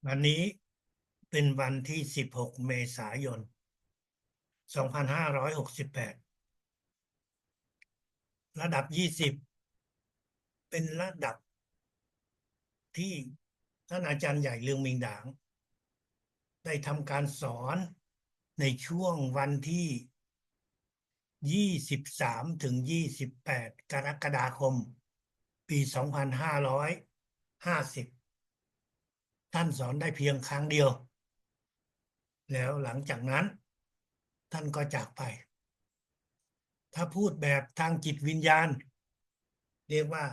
วันนี้เป็นวันที่16เมษายน2568ระดับ20เป็นระดับที่ท่านอาจารย์ใหญ่เรืองมิงดางได้ทำการสอนในช่วงวันที่23ถึง28กรกฎาคมปี2550ท่านสอนได้เพียงครั้งเดียวแล้วหลังจากนั้นท่านก็จากไปถ้าพูดแบบทางจิตวิญญาณเรียกว่า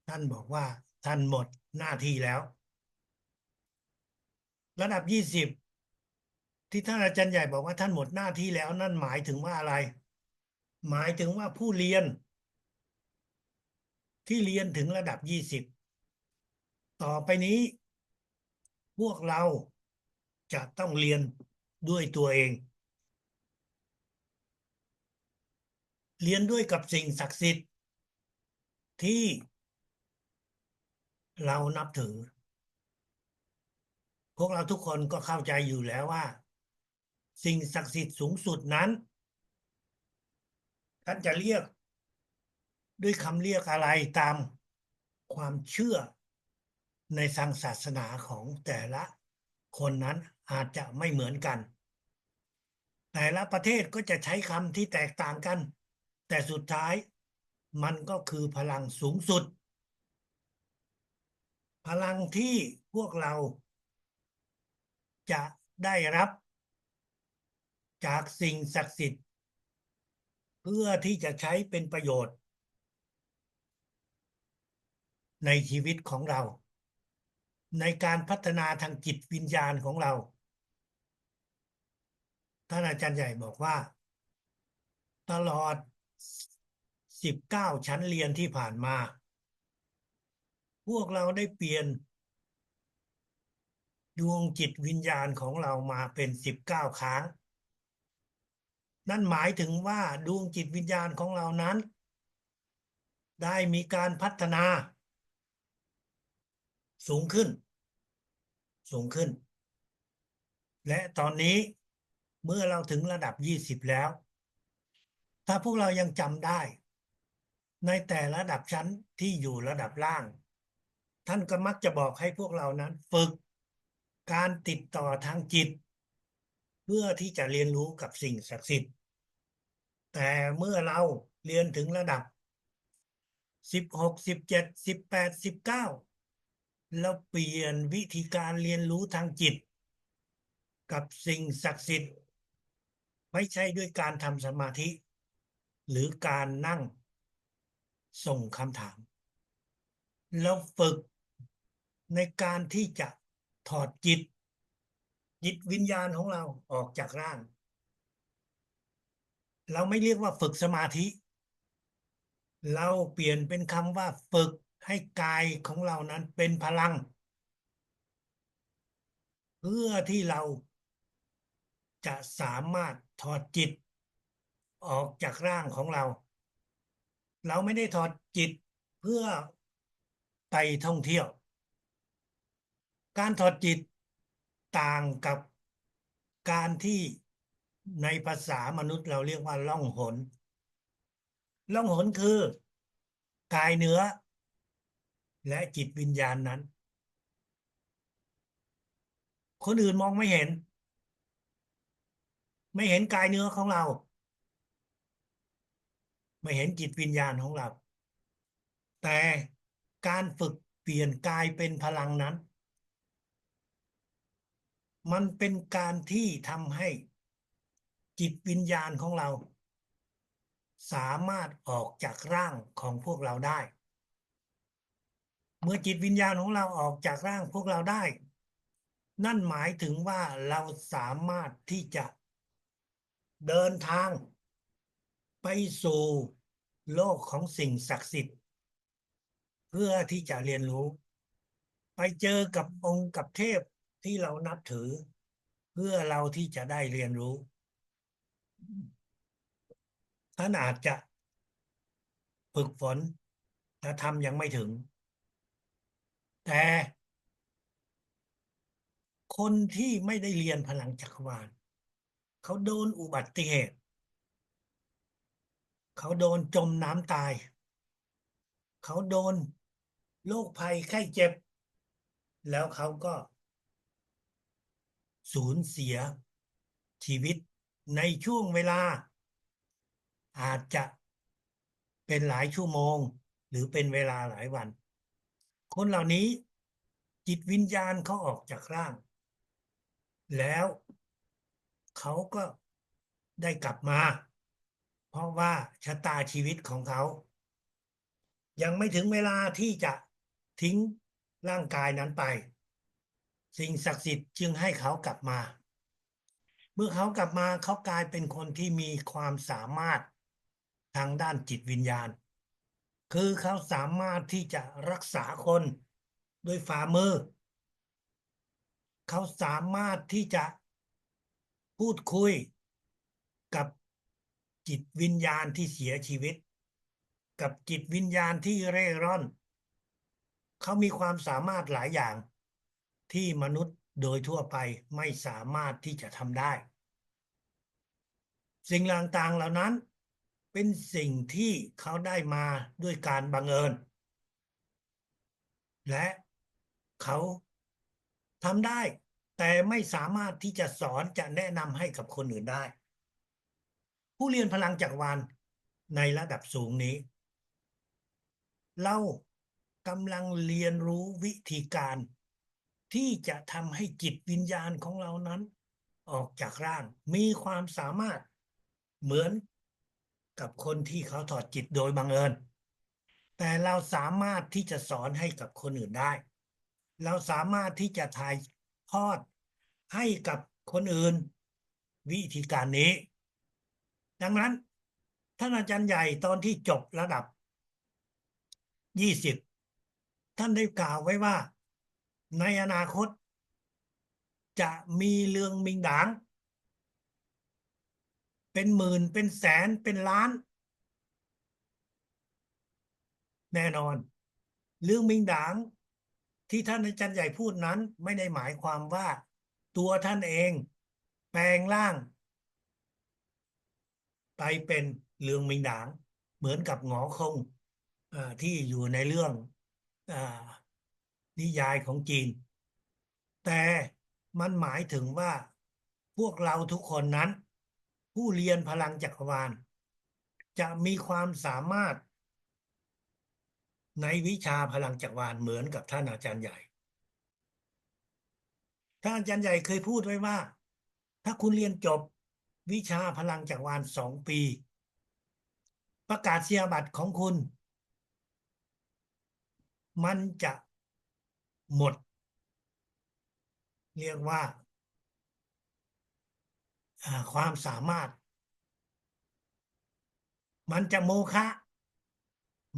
ท่านบอกว่าท่านหมดหน้าที่แล้วระดับ20ที่ท่านอาจารย์ใหญ่บอกว่าท่านหมดหน้าที่แล้วนั่นหมายถึงว่าอะไรหมายถึงว่าผู้เรียนที่เรียนถึงระดับ20ต่อไปนี้พวกเราจะต้องเรียนด้วยตัวเองเรียนด้วยกับสิ่งศักดิ์สิทธิ์ที่เรานับถือพวกเราทุกคนก็เข้าใจอยู่แล้วว่าสิ่งศักดิ์สิทธิ์สูงสุดนั้นท่านจะเรียกด้วยคำเรียกอะไรตามความเชื่อในทางศาสนาของแต่ละคนนั้นอาจจะไม่เหมือนกันแต่ละประเทศก็จะใช้คำที่แตกต่างกันแต่สุดท้ายมันก็คือพลังสูงสุดพลังที่พวกเราจะได้รับจากสิ่งศักดิ์สิทธิ์เพื่อที่จะใช้เป็นประโยชน์ในชีวิตของเราในการพัฒนาทางจิตวิญญาณของเราท่านอาจารย์ใหญ่บอกว่าตลอด19ชั้นเรียนที่ผ่านมาพวกเราได้เปลี่ยนดวงจิตวิญญาณของเรามาเป็น19ครั้งนั่นหมายถึงว่าดวงจิตวิญญาณของเรานั้นได้มีการพัฒนาสูงขึ้นสูงขึ้นและตอนนี้เมื่อเราถึงระดับ20แล้วถ้าพวกเรายังจำได้ในแต่ระดับชั้นที่อยู่ระดับล่างท่านก็มักจะบอกให้พวกเรานั้นฝึกการติดต่อทางจิตเพื่อที่จะเรียนรู้กับสิ่งศักดิ์สิทธิ์แต่เมื่อเราเรียนถึงระดับ16 17 18 19เราเปลี่ยนวิธีการเรียนรู้ทางจิตกับสิ่งศักดิ์สิทธิ์ไม่ใช่ด้วยการทำสมาธิหรือการนั่งส่งคำถามเราฝึกในการที่จะถอดจิตวิญญาณของเราออกจากร่างเราไม่เรียกว่าฝึกสมาธิเราเปลี่ยนเป็นคำว่าฝึกให้กายของเรานั้นเป็นพลังเพื่อที่เราจะสามารถถอดจิตออกจากร่างของเราเราไม่ได้ถอดจิตเพื่อไปท่องเที่ยวการถอดจิตต่างกับการที่ในภาษามนุษย์เราเรียกว่าล่องหนล่องหนคือกายเนื้อและจิตวิญญาณนั้นคนอื่นมองไม่เห็นไม่เห็นกายเนื้อของเราไม่เห็นจิตวิญญาณของเราแต่การฝึกเปลี่ยนกายเป็นพลังนั้นมันเป็นการที่ทำให้จิตวิญญาณของเราสามารถออกจากร่างของพวกเราได้เมื่อจิตวิญญาณของเราออกจากร่างพวกเราได้นั่นหมายถึงว่าเราสามารถที่จะเดินทางไปสู่โลกของสิ่งศักดิ์สิทธิ์เพื่อที่จะเรียนรู้ไปเจอกับองค์กับเทพที่เรานับถือเพื่อเราที่จะได้เรียนรู้ท่านอาจจะฝึกฝนแต่ทำยังไม่ถึงแต่ คนที่ไม่ได้เรียนพลังจักรวาลเขาโดนอุบัติเหตุเขาโดนจมน้ำตายเขาโดนโรคภัยไข้เจ็บแล้วเขาก็สูญเสียชีวิตในช่วงเวลาอาจจะเป็นหลายชั่วโมงหรือเป็นเวลาหลายวันคนเหล่านี้จิตวิญญาณเขาออกจากร่างแล้วเขาก็ได้กลับมาเพราะว่าชะตาชีวิตของเขายังไม่ถึงเวลาที่จะทิ้งร่างกายนั้นไปสิ่งศักดิ์สิทธิ์จึงให้เขากลับมาเมื่อเขากลับมาเขากลายเป็นคนที่มีความสามารถทางด้านจิตวิญญาณคือเขาสามารถที่จะรักษาคนด้วยฝ่ามือเขาสามารถที่จะพูดคุยกับจิตวิญญาณที่เสียชีวิตกับจิตวิญญาณที่เร่ร่อนเขามีความสามารถหลายอย่างที่มนุษย์โดยทั่วไปไม่สามารถที่จะทำได้สิ่งต่างๆเหล่านั้นเป็นสิ่งที่เขาได้มาด้วยการบังเอิญและเขาทำได้แต่ไม่สามารถที่จะสอนจะแนะนำให้กับคนอื่นได้ผู้เรียนพลังจักรวาลในระดับสูงนี้เรากำลังเรียนรู้วิธีการที่จะทำให้จิตวิญญาณของเรานั้นออกจากร่างมีความสามารถเหมือนกับคนที่เขาถอดจิตโดยบังเอิญแต่เราสามารถที่จะสอนให้กับคนอื่นได้เราสามารถที่จะถ่ายทอดให้กับคนอื่นวิธีการนี้ดังนั้นท่านอาจารย์ใหญ่ตอนที่จบระดับ20ท่านได้กล่าวไว้ว่าในอนาคตจะมีเรื่องมิงดางเป็นหมื่นเป็นแสนเป็นล้านแน่นอนเรื่องมิงดางที่ท่านอาจารย์ใหญ่พูดนั้นไม่ได้หมายความว่าตัวท่านเองแปลงร่างไปเป็นเรื่องมิงดางเหมือนกับหงอคงที่อยู่ในเรื่องอ่านิยายของจีนแต่มันหมายถึงว่าพวกเราทุกคนนั้นผู้เรียนพลังจักรวาลจะมีความสามารถในวิชาพลังจักรวาลเหมือนกับท่านอาจารย์ใหญ่ท่านอาจารย์ใหญ่เคยพูดไว้ว่าถ้าคุณเรียนจบวิชาพลังจักรวาล2 ปีประกาศนียบัตรของคุณมันจะหมดเรียกว่าความสามารถมันจะโมฆะ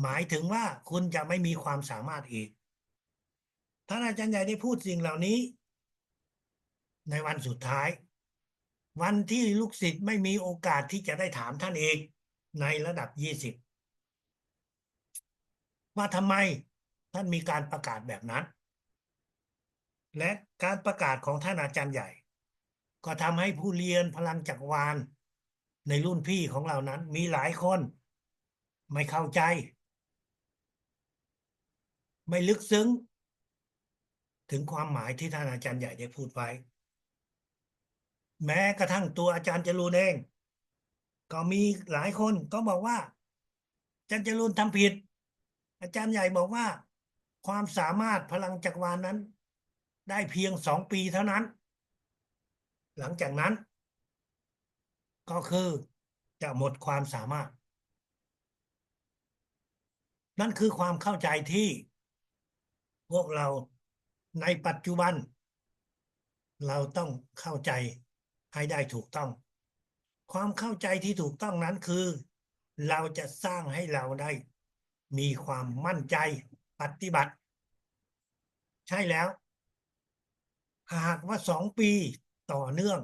หมายถึงว่าคุณจะไม่มีความสามารถอีกท่านอาจารย์ใหญ่ได้พูดสิ่งเหล่านี้ในวันสุดท้ายวันที่ลูกศิษย์ไม่มีโอกาสที่จะได้ถามท่านเองในระดับ20ว่าทำไมท่านมีการประกาศแบบนั้นและการประกาศของท่านอาจารย์ใหญ่ก็ทำให้ผู้เรียนพลังจักรวาลในรุ่นพี่ของเรานั้นมีหลายคนไม่เข้าใจไม่ลึกซึ้งถึงความหมายที่ท่านอาจารย์ใหญ่ได้พูดไว้แม้กระทั่งตัวอาจารย์จรูนเองก็มีหลายคนก็บอกว่าอาจารย์จรูนทำผิดอาจารย์ใหญ่บอกว่าความสามารถพลังจักรวาลนั้นได้เพียง2 ปีเท่านั้นหลังจากนั้นก็คือจะหมดความสามารถนั่นคือความเข้าใจที่พวกเราในปัจจุบันเราต้องเข้าใจให้ได้ถูกต้องความเข้าใจที่ถูกต้องนั้นคือเราจะสร้างให้เราได้มีความมั่นใจปฏิบัติใช่แล้วหากว่า2 ปีต่อเนื่อง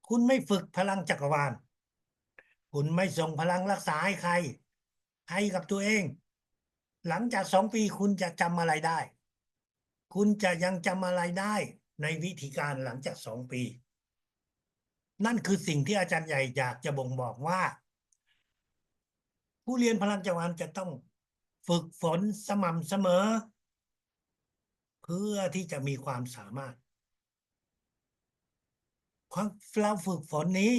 คุณไม่ฝึกพลังจักรวาลคุณไม่ส่งพลังรักษาให้ใครให้กับตัวเองหลังจาก2 ปีคุณจะจำอะไรได้คุณจะยังจำอะไรได้ ในวิธีการหลังจาก2 ปี นั่นคือสิ่งที่อาจารย์ใหญ่อยากจะบ่งบอกว่า ผู้เรียนพลังจักรวาลจะต้องฝึกฝนสม่ำเสมอ เพื่อที่จะมีความสามารถความเราฝึกฝนนี้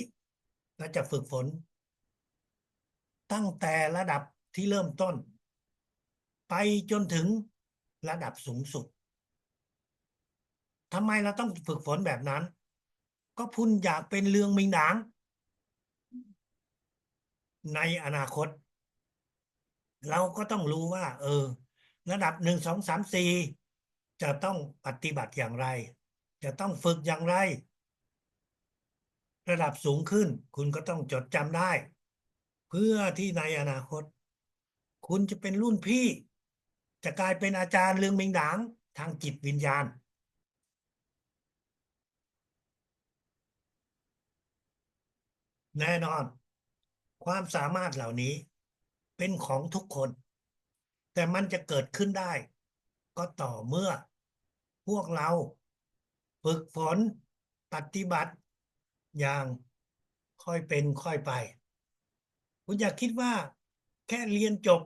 เราจะฝึกฝนตั้งแต่ระดับที่เริ่มต้น ไปจนถึงระดับสูงสุดทำไมเราต้องฝึกฝนแบบนั้น ก็คุณอยากเป็นเรืองมิงหนางในอนาคต เราก็ต้องรู้ว่าระดับ1 2 3 4จะต้องปฏิบัติอย่างไร จะต้องฝึกอย่างไร ระดับสูงขึ้น คุณก็ต้องจดจำได้ เพื่อที่ในอนาคต คุณจะเป็นรุ่นพี่ จะกลายเป็นอาจารย์เรืองมิงหนางทางจิตวิญญาณ แน่นอน ความสามารถเหล่านี้เป็นของทุกคน แต่มันจะเกิดขึ้นได้ ก็ต่อเมื่อพวกเราฝึกฝนปฏิบัติอย่างค่อยเป็นค่อยไป คุณอย่าคิดว่าแค่เรียนจบ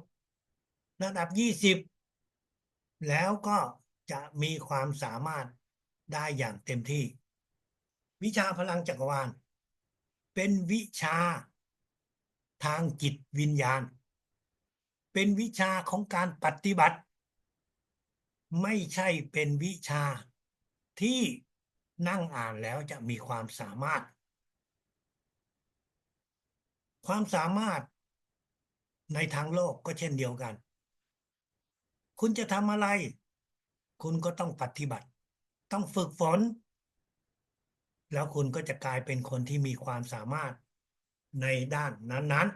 ระดับ20แล้วก็จะมีความสามารถได้อย่างเต็มที่ วิชาพลังจักรวาลเป็นวิชาทางจิตวิญญาณ เป็นวิชาของการปฏิบัติ ไม่ใช่เป็นวิชาที่นั่งอ่านแล้วจะมีความสามารถ ความสามารถในทางโลกก็เช่นเดียวกัน คุณจะทำอะไร คุณก็ต้องปฏิบัติ ต้องฝึกฝน แล้วคุณก็จะกลายเป็นคนที่มีความสามารถในด้านนั้น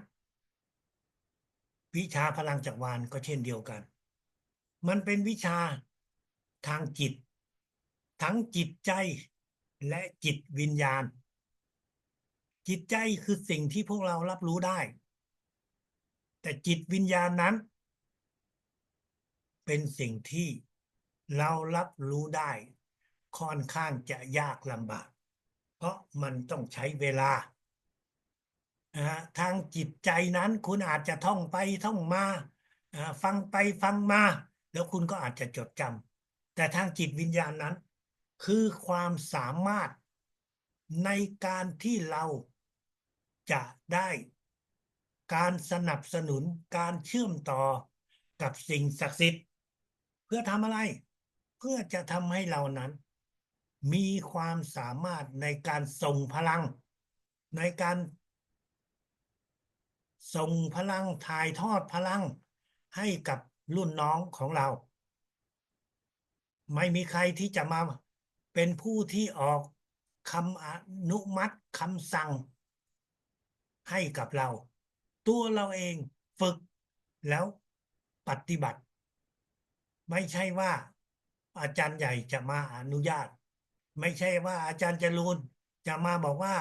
ๆ วิชาพลังจักรวาลก็เช่นเดียวกัน มันเป็นวิชาทางจิต ทั้งจิตใจและจิตวิญญาณ จิตใจคือสิ่งที่พวกเรารับรู้ได้ แต่จิตวิญญาณนั้น เป็นสิ่งที่เรารับรู้ได้ค่อนข้างจะยากลำบาก เพราะมันต้องใช้เวลาทางจิตใจนั้นคุณอาจจะท่องไปท่องมาฟังไปฟังมา แล้วคุณก็อาจจะจดจำแต่ทางจิตวิญญาณนั้น คือความสามารถในการที่เราจะได้การสนับสนุนการเชื่อมต่อกับสิ่งศักดิ์สิทธิ์เพื่อทำอะไร เพื่อจะทำให้เรานั้น มีความสามารถในการส่งพลังในการส่งพลังถ่ายทอดพลังให้กับรุ่นน้องของเรา ไม่มีใครที่จะมาเป็นผู้ที่ออกคำอนุมัติคำสั่งให้กับเรา ตัวเราเองฝึกแล้วปฏิบัติ ไม่ใช่ว่าอาจารย์ใหญ่จะมาอนุญาต ไม่ใช่ว่าอาจารย์จรูนจะมาบอกว่า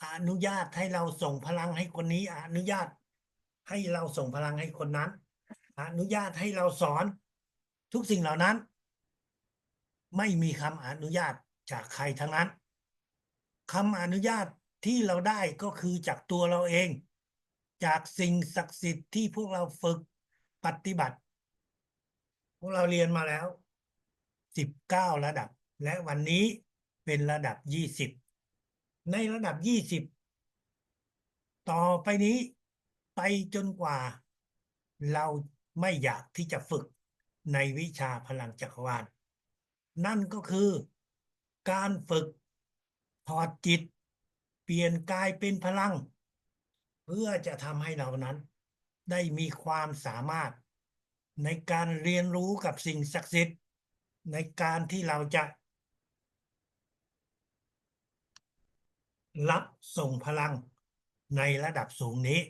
อนุญาตให้เราส่งพลังให้คนนี้อนุญาตให้เราส่งพลังให้คนนั้นอนุญาตให้เราสอนทุกสิ่งเหล่านั้น ไม่มีคำอนุญาตจากใครทั้งนั้นคำอนุญาตที่เราได้ก็คือจากตัวเราเอง จากสิ่งศักดิ์สิทธิ์ที่พวกเราฝึกปฏิบัติ พวกเราเรียนมาแล้ว19ระดับ และวันนี้เป็นระดับ20ในระดับ20ต่อไปนี้ไปจนกว่าเราไม่อยากที่จะฝึกในวิชาพลังจักรวาลนั่นก็คือการฝึกถอดจิตเปลี่ยนกายเป็นพลัง เพื่อจะทำให้เรานั้นได้มีความสามารถในการเรียนรู้กับสิ่งศักดิ์สิทธิ์ในการที่เราจะรับส่งพลังในระดับสูงนี้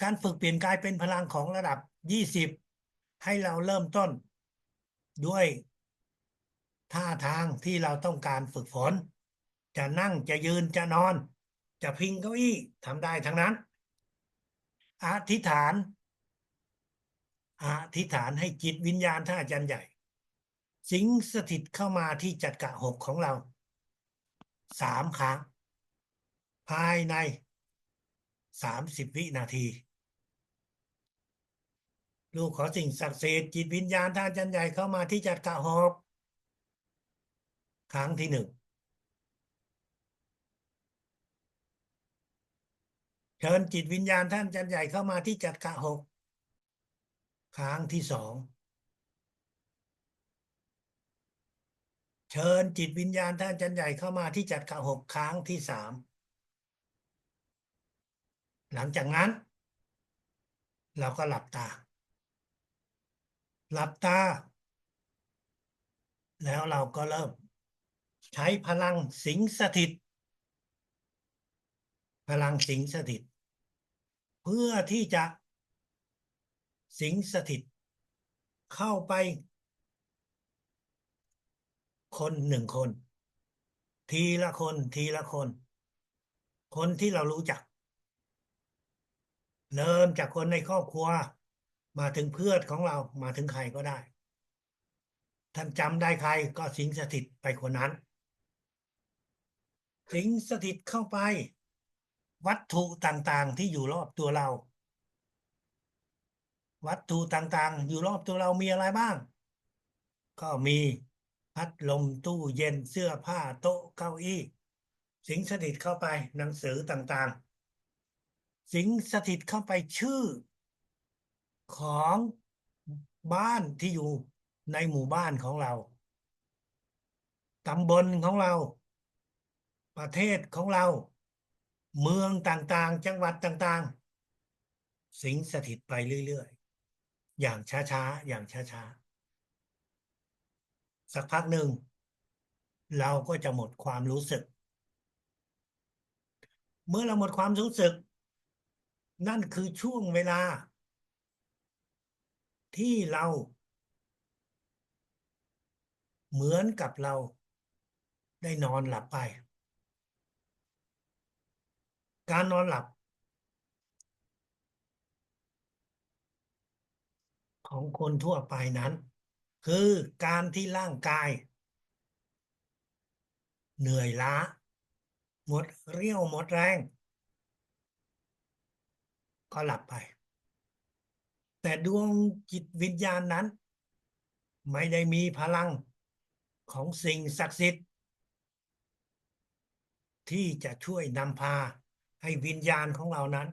การฝึกเปลี่ยนกายเป็นพลังของระดับ20ให้เราเริ่มต้นด้วยท่าทางที่เราต้องการฝึกฝน จะนั่งจะยืนจะนอน จะพิงเก้าอี้ทำได้ทั้งนั้น อธิษฐาน อธิษฐานให้จิตวิญญาณท่านอาจารย์ใหญ่ สิงสถิตเข้ามาที่จักระหกของเรา3 ครั้งภายใน30 วินาทีลูกขอสิ่งศักดิ์สิทธิ์จิตวิญญาณท่านอาจารย์ใหญ่เข้ามาที่จักระหกครั้งที่ 1เชิญจิตวิญญาณท่านอาจารย์ใหญ่เข้ามาที่จักระหกครั้งที่ 2เชิญจิตวิญญาณท่านอาจารย์ใหญ่เข้ามาที่จักระหกครั้งที่ 3หลังจากนั้นเราก็หลับตาหลับตาแล้วเราก็เริ่มใช้พลังสิงสถิตพลังสิงสถิตเพื่อที่จะสิงสถิตเข้าไปคน1 คนทีละคนทีละคนคนที่เรารู้จักเริ่มจากคนในครอบครัวมาถึงเพื่อนของเรามาถึงใครก็ได้ท่านจำได้ใครก็สิงสถิตไปคนนั้นสิงสถิตเข้าไปวัตถุต่างๆที่อยู่รอบตัวเราวัตถุต่างๆอยู่รอบตัวเรามีอะไรบ้างก็มีพัดลมตู้เย็นเสื้อผ้าโต๊ะเก้าอี้สิงสถิตเข้าไปหนังสือต่างๆสิงสถิตเข้าไปชื่อของบ้านที่อยู่ในหมู่บ้านของเราตำบลของเราประเทศของเราเมืองต่างๆจังหวัดต่างๆสิงสถิตไปเรื่อยๆอย่างช้าๆอย่างช้าๆสักพักหนึ่งเราก็จะหมดความรู้สึกเมื่อเราหมดความรู้สึกนั่นคือช่วงเวลาที่เราเหมือนกับเราได้นอนหลับไปการนอนหลับของคนทั่วไปนั้นคือการที่ร่างกายเหนื่อยล้าหมดเรี่ยวหมดแรงก็หลับไปแต่ดวงจิตวิญญาณนั้นไม่ได้มีพลังของสิ่งศักดิ์สิทธิ์ที่จะช่วยนำพาให้วิญญาณของเรานั้น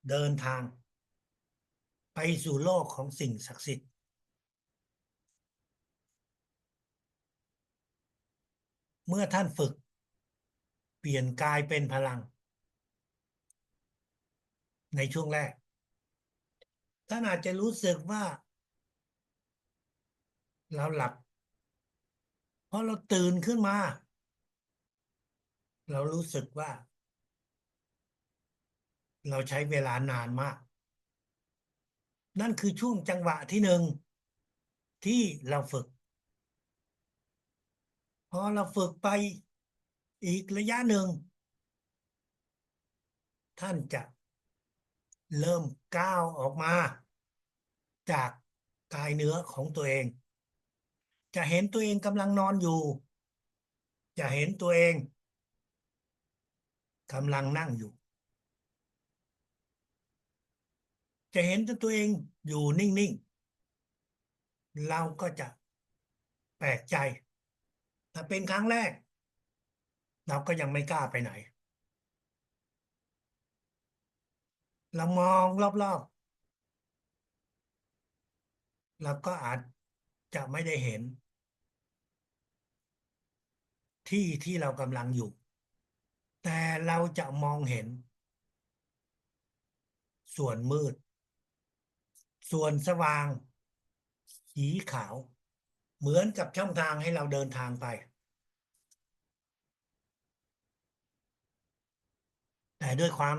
เดินทางไปสู่โลกของสิ่งศักดิ์สิทธิ์เมื่อท่านฝึกเปลี่ยนกายเป็นพลังในช่วงแรกท่านอาจจะรู้สึกว่าเราหลับพอเราตื่นขึ้นมาเรารู้สึกว่าเราใช้เวลานานมากนั่นคือช่วงจังหวะที่ 1ที่เราฝึกพอเราฝึกไปอีกระยะหนึ่งท่านจะเริ่มก้าวออกมาจากกายเนื้อของตัวเองจะเห็นตัวเองกำลังนอนอยู่จะเห็นตัวเองกำลังนั่งอยู่จะเห็นตัวเองอยู่นิ่งๆเราก็จะแปลกใจถ้าเป็นครั้งแรกเราก็ยังไม่กล้าไปไหนเรามองรอบๆเราก็อาจจะไม่ได้เห็นที่ที่เรากำลังอยู่แต่เราจะมองเห็นส่วนมืดส่วนสว่างสีขาวเหมือนกับช่องทางให้เราเดินทางไปแต่ด้วยความ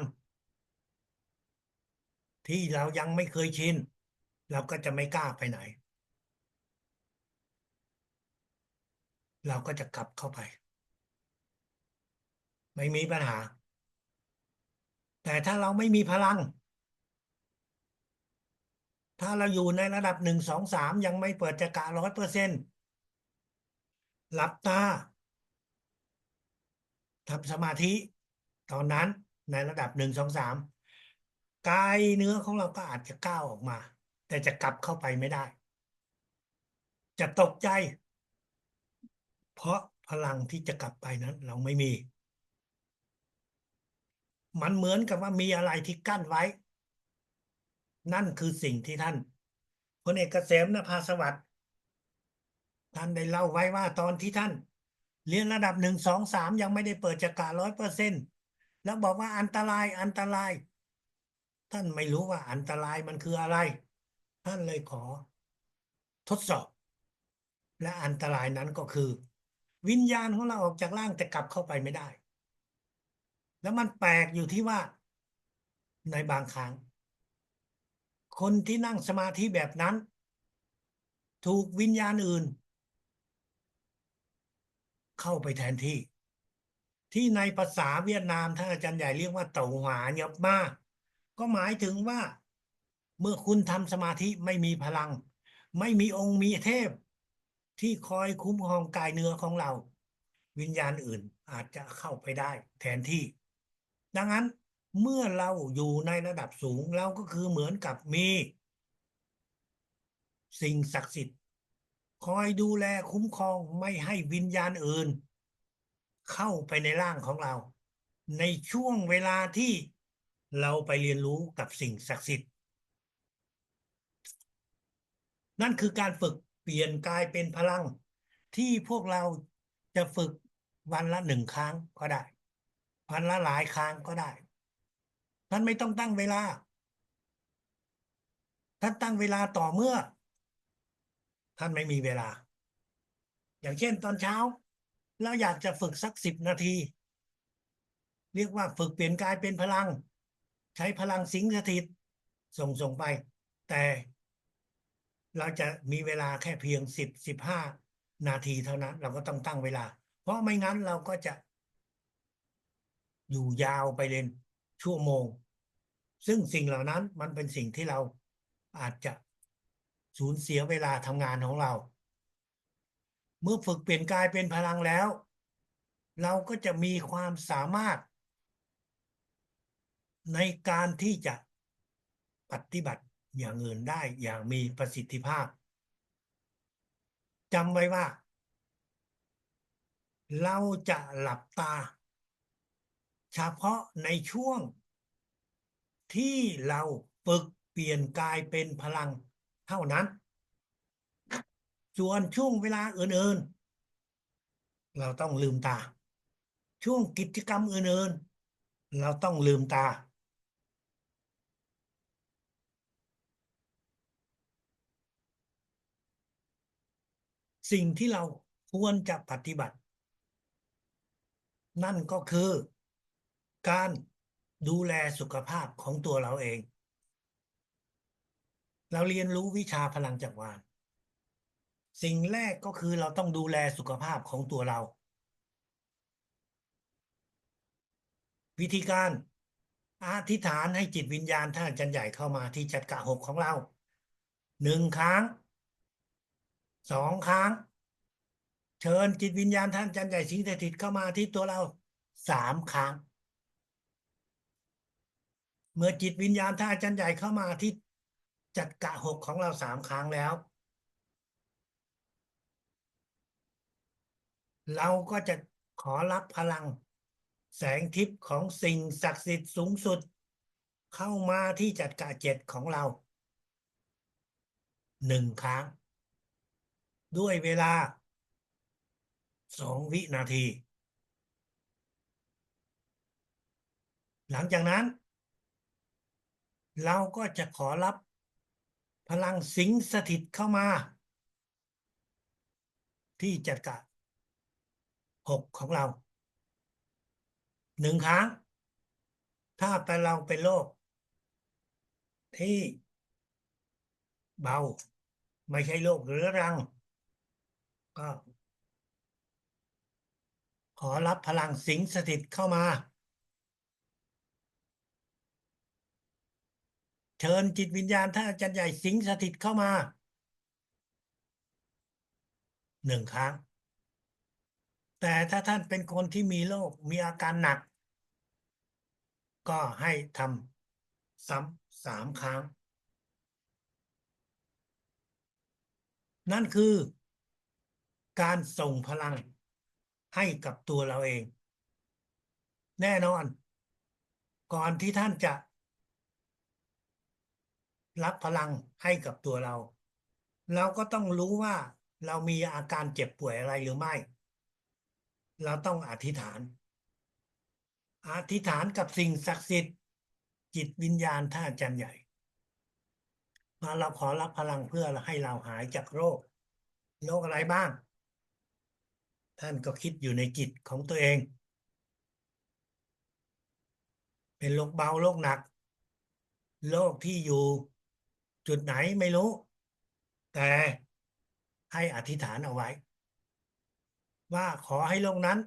ที่เรายังไม่เคยชินเราก็จะไม่กล้าไปไหนเราก็จะกลับเข้าไปไม่มีปัญหาแต่ถ้าเราไม่มีพลังถ้าเราอยู่ในระดับ1 2 3ยังไม่เปิดจักระ100%เ หลับตาทำสมาธิตอนนั้นในระดับ1 2 3กายเนื้อของเราก็อาจจะก้าวออกมาแต่จะกลับเข้าไปไม่ได้จะตกใจเพราะพลังที่จะกลับไปนั้นเราไม่มีมันเหมือนกับว่ามีอะไรที่กั้นไว้นั่นคือสิ่งที่ท่านพลเอกเกษมนภาสวัสดิ์ท่านได้เล่าไว้ว่าตอนที่ท่านเรียนระดับ1 2 3ยังไม่ได้เปิดจักระ100%แล้วบอกว่าอันตรายอันตรายท่านไม่รู้ว่าอันตรายมันคืออะไรท่านเลยขอทดสอบและอันตรายนั้นก็คือวิญญาณของเราออกจากร่างแต่กลับเข้าไปไม่ได้แล้วมันแปลกอยู่ที่ว่าในบางครั้งคนที่นั่งสมาธิแบบนั้นถูกวิญญาณอื่นเข้าไปแทนที่ในภาษาเวียดนามท่านอาจารย์ใหญ่เรียกว่าเต่าหวาเยับมาก็หมายถึงว่าเมื่อคุณทำสมาธิไม่มีพลังไม่มีองค์มีเทพที่คอยคุ้มครองกายเนื้อของเราวิญญาณอื่นอาจจะเข้าไปได้แทนที่ดังนั้นเมื่อเราอยู่ในระดับสูงเราก็คือเหมือนกับมีสิ่งศักดิ์สิทธิ์คอยดูแลคุ้มครองไม่ให้วิญญาณอื่นเข้าไปในร่างของเราในช่วงเวลาที่เราไปเรียนรู้กับสิ่งศักดิ์สิทธิ์นั่นคือการฝึกเปลี่ยนกายเป็นพลังที่พวกเราจะฝึกวันละ1 ครั้งก็ได้วันละหลายครั้งก็ได้ท่านไม่ต้องตั้งเวลาท่านตั้งเวลาต่อเมื่อท่านไม่มีเวลาอย่างเช่นตอนเช้าเราอยากจะฝึกสัก10 นาทีเรียกว่าฝึกเปลี่ยนกายเป็นพลังใช้พลังสิงสถิตส่งไปแต่เราจะมีเวลาแค่เพียง10 15 นาทีเท่านั้นเราก็ต้องตั้งเวลาเพราะไม่งั้นเราก็จะอยู่ยาวไปเลยชั่วโมงซึ่งสิ่งเหล่านั้นมันเป็นสิ่งที่เราอาจจะสูญเสียเวลาทำงานของเราเมื่อฝึกเปลี่ยนกายเป็นพลังแล้วเราก็จะมีความสามารถในการที่จะปฏิบัติอย่างอื่นได้อย่างมีประสิทธิภาพจำไว้ว่าเราจะหลับตาเฉพาะในช่วงที่เราฝึกเปลี่ยนกายเป็นพลังเท่านั้นส่วนช่วงเวลาอื่นๆเราต้องลืมตาช่วงกิจกรรมอื่นๆเราต้องลืมตาสิ่งที่เราควรจะปฏิบัตินั่นก็คือการดูแลสุขภาพของตัวเราเองเราเรียนรู้วิชาพลังจักรวาลสิ่งแรกก็คือเราต้องดูแลสุขภาพของตัวเราวิธีการอธิษฐานให้จิตวิญญาณท่านอาจารย์ใหญ่เข้ามาที่จักระ6ของเรา1 ครั้ง2 ครั้งเชิญจิตวิญญาณท่านอาจารย์ใหญ่สิงสถิตเข้ามาที่ตัวเรา3 ครั้งเมื่อจิตวิญญาณท่านอาจารย์ใหญ่เข้ามาที่จักระ6ของเรา3 ครั้งแล้วเราก็จะขอรับพลังแสงทิพย์ของสิ่งศักดิ์สิทธิ์สูงสุดเข้ามาที่จักระ7ของเรา1 ครั้งด้วยเวลา2 วินาทีหลังจากนั้นเราก็จะขอรับพลังสิงสถิตเข้ามาที่จักระ6ของเรา1 ครั้งถ้าแต่เราเป็นโรคที่เบาไม่ใช่โรคเรื้อรังก็ขอรับพลังสิงสถิตเข้ามาเชิญจิตวิญญาณท่านอาจารย์ใหญ่สิงสถิตเข้ามา1 ครั้ง แต่ถ้าท่านเป็นคนที่มีโรคมีอาการหนักก็ให้ทำซ้ำ3 ครั้งนั่นคือการส่งพลังให้กับตัวเราเองแน่นอนก่อนที่ท่านจะรับพลังให้กับตัวเราเราก็ต้องรู้ว่าเรามีอาการเจ็บป่วยอะไรหรือไม่เราต้องอธิษฐานกับสิ่งศักดิ์สิทธิ์จิตวิญญาณท่านอาจารย์ใหญ่มาเราขอรับพลังเพื่อให้เราหายจากโรคอะไรบ้างท่านก็คิดอยู่ในจิตของตัวเองเป็นโรคเบาโรคหนักโรคที่อยู่จุดไหนไม่รู้แต่ให้อธิษฐานเอาไว้ว่าขอให้โรคนั้น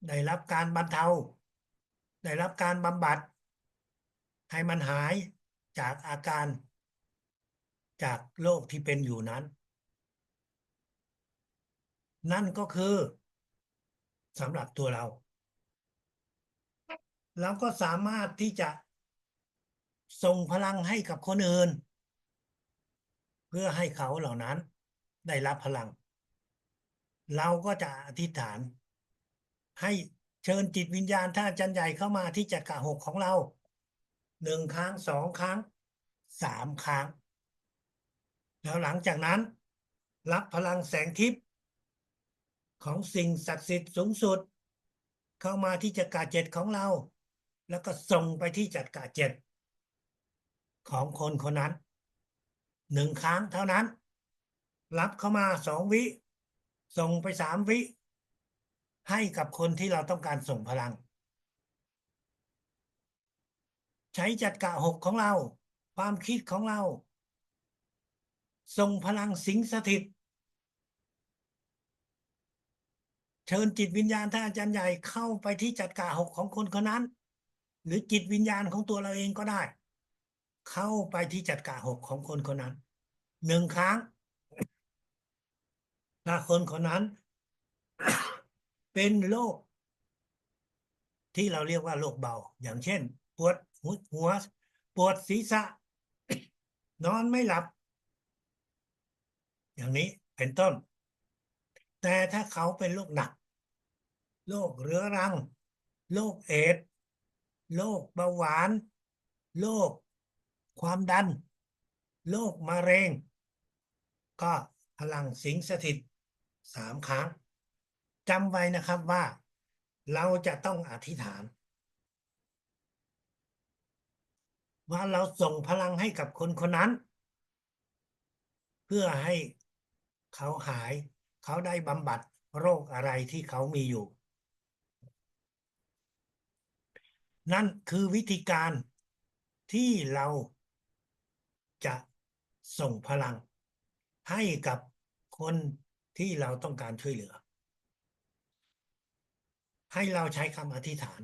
ได้รับการบรรเทาได้รับการบำบัดให้มันหายจากอาการจากโรคที่เป็นอยู่นั้นนั่นก็คือสำหรับตัวเราเราก็สามารถที่จะส่งพลังให้กับคนอื่นเพื่อให้เขาเหล่านั้นได้รับพลังเราก็จะอธิษฐานให้เชิญจิตวิญญาณท่านอาจารย์ใหญ่เข้ามาที่จักระหกของเรา1 ครั้ง2 ครั้ง3 ครั้งแล้วหลังจากนั้นรับพลังแสงทิพย์ของสิ่งศักดิ์สิทธิ์สูงสุดเข้ามาที่จักระ7ของเราแล้วก็ส่งไปที่จักระ7ของคนคนนั้น1 ครั้งเท่านั้นรับเข้ามา2 วิส่งไป3 วิให้กับคนที่เราต้องการส่งพลังใช้จักระหกของเราความคิดของเราส่งพลังสิงสถิตเชิญจิตวิญญาณท่านอาจารย์ใหญ่เข้าไปที่จักระหกของคนคนนั้นหรือจิตวิญญาณของตัวเราเองก็ได้เข้าไปที่จักระหกของคนคนนั้น1 ครั้งถ้าคนคนนั้นเป็นโรคที่เราเรียกว่าโรคเบาอย่างเช่นปวดหัวปวดศีรษะนอนไม่หลับอย่างนี้เป็นต้นแต่ถ้าเขาเป็นโรคหนักโรคเรื้อรังโรคเอดส์โรคเบาหวานโรคความดันโรคมะเร็งก็พลังสิงสถิต3 ครั้งจำไว้นะครับว่าเราจะต้องอธิษฐานว่าเราส่งพลังให้กับคนคนนั้นเพื่อให้เขาหายเขาได้บำบัดโรคอะไรที่เขามีอยู่นั่นคือวิธีการที่เราจะส่งพลังให้กับคนที่เราต้องการช่วยเหลือให้เราใช้คำอธิษฐาน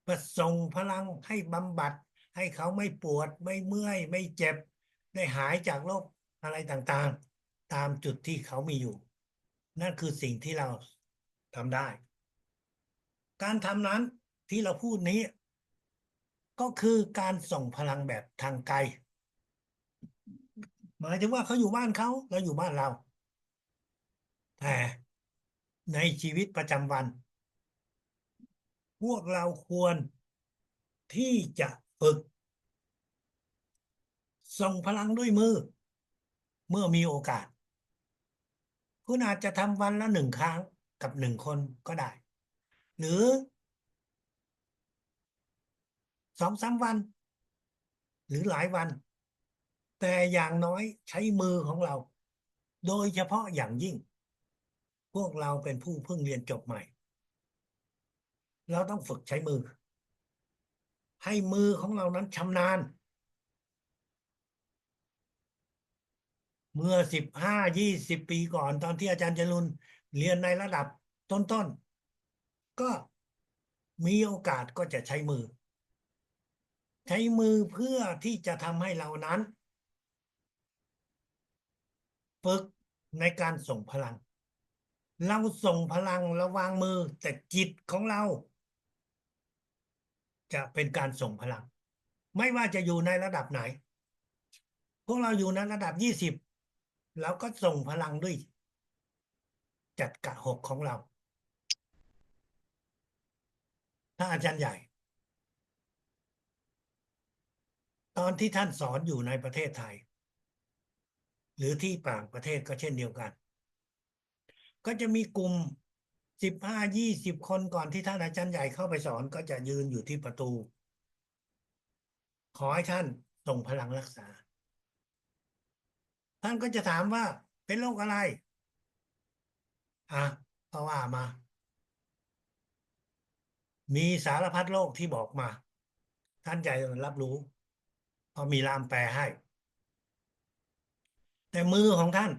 เพื่อส่งพลังให้บำบัดให้เขาไม่ปวดไม่เมื่อยไม่เจ็บได้หายจากโรคอะไรต่างๆตามจุดที่เขามีอยู่นั่นคือสิ่งที่เราทำได้การทำนั้นที่เราพูดนี้ก็คือการส่งพลังแบบทางไกลหมายถึงว่าเขาอยู่บ้านเขาเราอยู่บ้านเราแต่ในชีวิตประจำวันพวกเราควรที่จะฝึกส่งพลังด้วยมือเมื่อมีโอกาสคุณอาจจะทำวันละ1 ครั้งกับ1 คนก็ได้หรือ2-3 วันหรือหลายวันแต่อย่างน้อยใช้มือของเราโดยเฉพาะอย่างยิ่งพวกเราเป็นผู้เพิ่งเรียนจบใหม่เราต้องฝึกใช้มือให้มือของเรานั้นชำนาญเมื่อ15-20 ปีก่อนตอนที่อาจารย์จรุนเรียนในระดับต้นๆก็มีโอกาสก็จะใช้มือเพื่อที่จะทำให้เรานั้นฝึกในการส่งพลัง เราส่งพลังเราวางมือแต่จิตของเราจะเป็นการส่งพลังไม่ว่าจะอยู่ในระดับไหนพวกเราอยู่ในระดับ20เราก็ส่งพลังด้วยจัดกะหกของเราถ้าอาจารย์ใหญ่ตอนที่ท่านสอนอยู่ในประเทศไทยหรือที่ต่างประเทศก็เช่นเดียวกันก็จะมีกลุ่ม15-20 คนก่อนที่ท่านอาจารย์ใหญ่เข้าไปสอนก็จะยืนอยู่ที่ประตูขอให้ท่านส่งพลังรักษาท่านก็จะถามว่าเป็นโรคอะไรอ่ะก็ว่ามามีสารพัดโรคที่บอกมาท่านใจรับรู้เพอมีล่ามแปลให้แต่มือของท่าน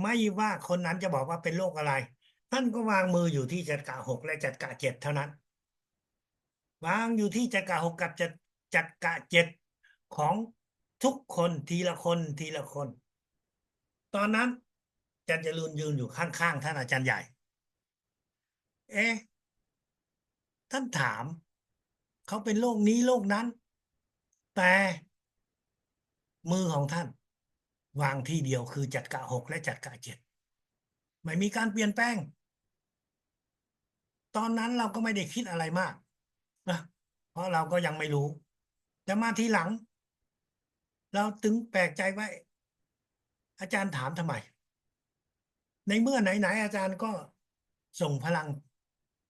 ไม่ว่าคนนั้นจะบอกว่าเป็นโรคอะไรท่านก็วางมืออยู่ที่จักระหกและจักระเจ็ดเท่านั้นวางอยู่ที่จักระหกกับจักระเจ็ดของทุกคนทีละคนทีละคนตอนนั้นอาจารย์จรูนยืนอยู่ข้างๆท่านอาจารย์ใหญ่เอ๊ะท่านถามเขาเป็นโรคนี้โรคนั้นแต่มือของท่านวางที่เดียวคือจักระหกและจักระเจ็ดไม่มีการเปลี่ยนแปลงตอนนั้นเราก็ไม่ได้คิดอะไรมากนะเพราะเราก็ยังไม่รู้แต่มาทีหลังเราถึงแปลกใจว่าอาจารย์ถามทำไมในเมื่อไหนๆอาจารย์ก็ส่งพลัง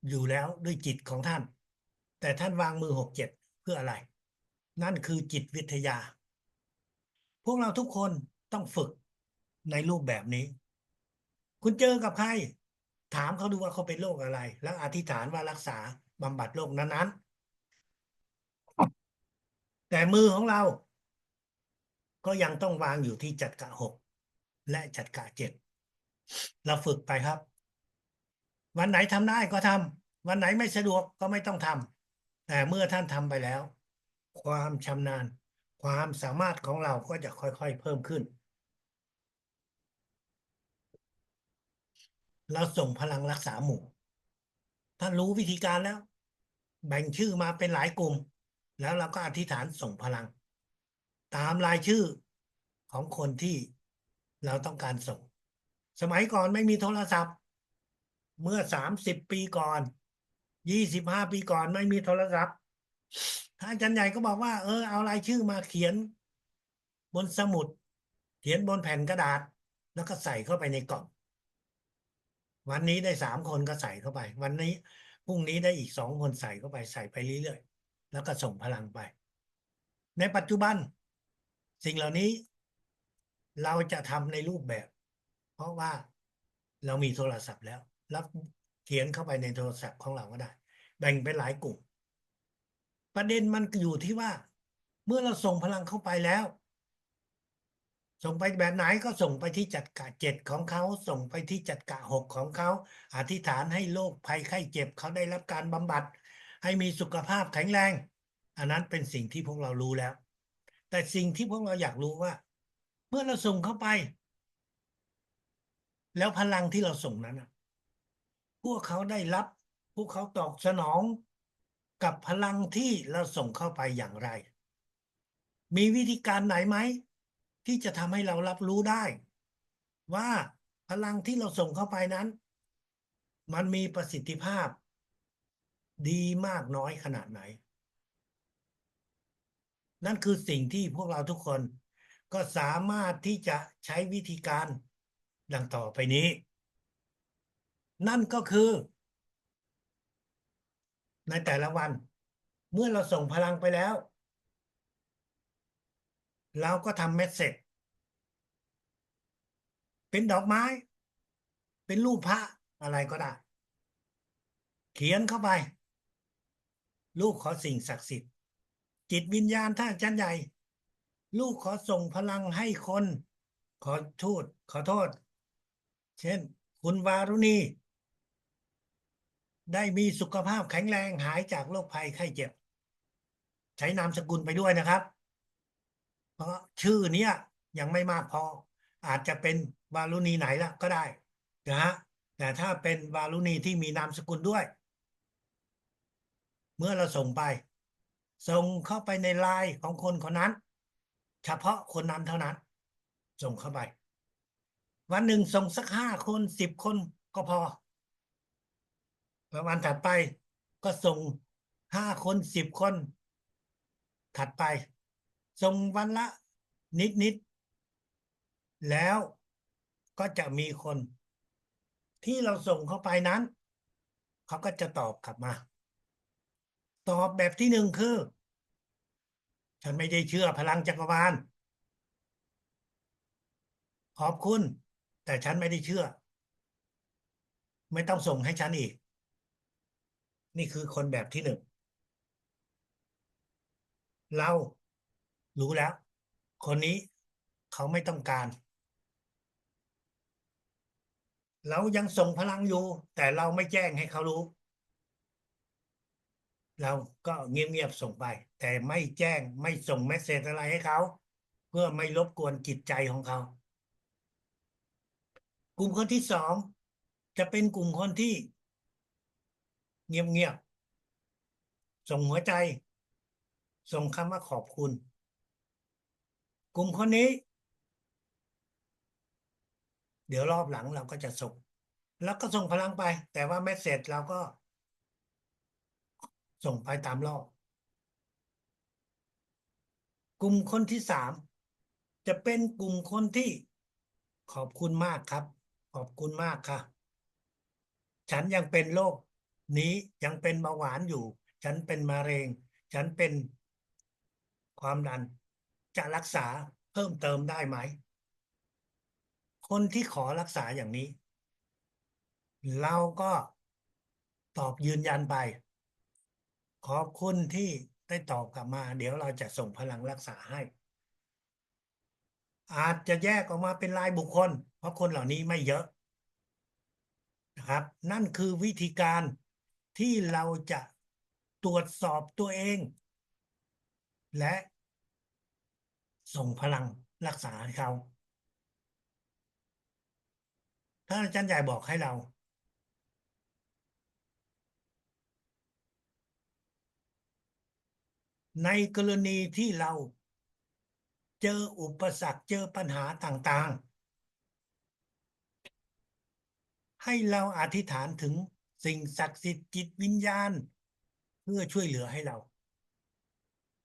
อยู่แล้วด้วยจิตของท่านแต่ท่านวางมือ6-7เพื่ออะไรนั่นคือจิตวิทยาพวกเราทุกคนต้องฝึกในรูปแบบนี้คุณเจอกับใครถามเขาดูว่าเขาเป็นโรคอะไรแล้วอธิษฐานว่ารักษาบำบัดโรคนั้นๆแต่มือของเราก็ยังต้องวางอยู่ที่จักระหกและจักระเจ็ดเราฝึกไปครับวันไหนทำได้ก็ทำวันไหนไม่สะดวกก็ไม่ต้องทำแต่เมื่อท่านทำไปแล้วความชำนาญความสามารถของเราก็จะค่อยๆเพิ่มขึ้นเราส่งพลังรักษาหมู่ท่านรู้วิธีการแล้วแบ่งชื่อมาเป็นหลายกลุ่มแล้วเราก็อธิษฐานส่งพลังตามรายชื่อของคนที่เราต้องการส่งสมัยก่อนไม่มีโทรศัพท์เมื่อ30 ปีก่อน25 ปีก่อนไม่มีโทรศัพท์ท่านอาจารย์ใหญ่ก็บอกว่าเอารายชื่อมาเขียนบนสมุดเขียนบนแผ่นกระดาษแล้วก็ใส่เข้าไปในกล่องวันนี้ได้3 คนก็ใส่เข้าไปวันนี้พรุ่งนี้ได้อีก2 คนใส่เข้าไปใส่ไปเรื่อยๆแล้วก็ส่งพลังไปในปัจจุบันสิ่งเหล่านี้เราจะทำในรูปแบบเพราะว่าเรามีโทรศัพท์แล้วแล้วเขียนเข้าไปในโทรศัพท์ของเราก็ได้แบ่งเป็นหลายกลุ่มประเด็นมันอยู่ที่ว่าเมื่อเราส่งพลังเข้าไปแล้วส่งไปแบบไหนก็ส่งไปที่จักระเจ็ดของเขาส่งไปที่จักระหกของเขาอธิษฐานให้โรคภัยไข้เจ็บเขาได้รับการบำบัดให้มีสุขภาพแข็งแรงอันนั้นเป็นสิ่งที่พวกเรารู้แล้วแต่สิ่งที่พวกเราอยากรู้ว่าเมื่อเราส่งเข้าไปแล้วพลังที่เราส่งนั้นน่ะพวกเขาได้รับพวกเขาตอบสนองกับพลังที่เราส่งเข้าไปอย่างไรมีวิธีการไหนไหมที่จะทำให้เรารับรู้ได้ว่าพลังที่เราส่งเข้าไปนั้นมันมีประสิทธิภาพดีมากน้อยขนาดไหนนั่นคือสิ่งที่พวกเราทุกคนก็สามารถที่จะใช้วิธีการดังต่อไปนี้นั่นก็คือในแต่ละวันเมื่อเราส่งพลังไปแล้วเราก็ทำเมสเสจเป็นดอกไม้เป็นรูปพระอะไรก็ได้เขียนเข้าไปลูกขอสิ่งศักดิ์สิทธิ์จิตวิญญาณท่านอาจารย์ใหญ่ลูกขอส่งพลังให้คนขอโทษเช่นคุณวารุณีได้มีสุขภาพแข็งแรงหายจากโรคภัยไข้เจ็บใช้นามสกุลไปด้วยนะครับเพราะชื่อเนี้ยยังไม่มากพออาจจะเป็นวารุณีไหนละก็ได้ นะฮะแต่ถ้าเป็นวารุณีที่มีนามสกุลด้วย เมื่อเราส่งไปส่งเข้าไปในไลน์ของคนคนนั้นเฉพาะคนนั้นเท่านั้นส่งเข้าไปวันหนึ่งส่งสัก5 คน10 คนก็พอแล้ววันถัดไปก็ส่ง5 คน10 คนถัดไปส่งวันละนิดแล้วก็จะมีคนที่เราส่งเข้าไปนั้นเขาก็จะตอบกลับมาตอบแบบที่หนึ่งคือฉันไม่ได้เชื่อพลังจักรวาลขอบคุณแต่ฉันไม่ได้เชื่อไม่ต้องส่งให้ฉันอีกนี่คือคนแบบที่หนึ่งเรารู้แล้วคนนี้เขาไม่ต้องการเรายังส่งพลังอยู่แต่เราไม่แจ้งให้เขารู้เราก็เงียบๆส่งไปแต่ไม่แจ้งไม่ส่งเมสเสจอะไรให้เขาเพื่อไม่รบกวนจิตใจของเขากลุ่มคนที่สองจะเป็นกลุ่มคนที่เงียบๆส่งหัวใจส่งคำว่าขอบคุณกลุ่มคนนี้เดี๋ยวรอบหลังเราก็จะส่งแล้วก็ส่งพลังไปแต่ว่าเมสเสจเราก็ส่งไปตามรอบกลุ่มคนที่สามจะเป็นกลุ่มคนที่ขอบคุณมากครับขอบคุณมากค่ะฉันยังเป็นโรคนี้ยังเป็นเบาหวานอยู่ฉันเป็นมะเร็งฉันเป็นความดันจะรักษาเพิ่มเติมได้ไหมคนที่ขอรักษาอย่างนี้เราก็ตอบยืนยันไปขอบคุณที่ได้ตอบกลับมาเดี๋ยวเราจะส่งพลังรักษาให้ อาจจะแยกออกมาเป็นรายบุคคลเพราะคนเหล่านี้ไม่เยอะนะครับนั่นคือวิธีการที่เราจะตรวจสอบตัวเองและส่งพลังรักษาให้เขาถ้าอาจารย์ใหญ่บอกให้เราในกรณีที่เราเจออุปสรรคเจอปัญหาต่างๆให้เราอธิษฐานถึงสิ่งศักดิ์สิทธิ์จิตวิญญาณเพื่อช่วยเหลือให้เรา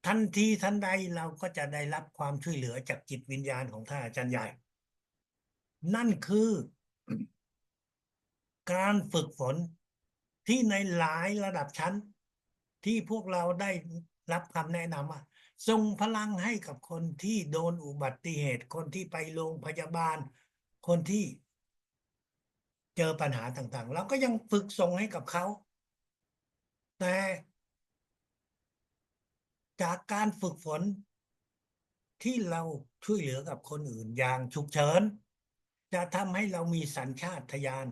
ทันทีทันใดเราก็จะได้รับความช่วยเหลือจากจิตวิญญาณของท่านอาจารย์ใหญ่ นั่นคือการฝึกฝนที่ในหลายระดับชั้นที่พวกเราได้รับคำแนะนำว่าส่งพลังให้กับคนที่โดนอุบัติเหตุคนที่ไปโรงพยาบาลคนที่เจอปัญหาต่างๆเราก็ยังฝึกส่งให้กับเขาแต่จากการฝึกฝนที่เราช่วยเหลือกับคนอื่นอย่างฉุกเฉินจะทำให้เรามีสัญชาตญาณ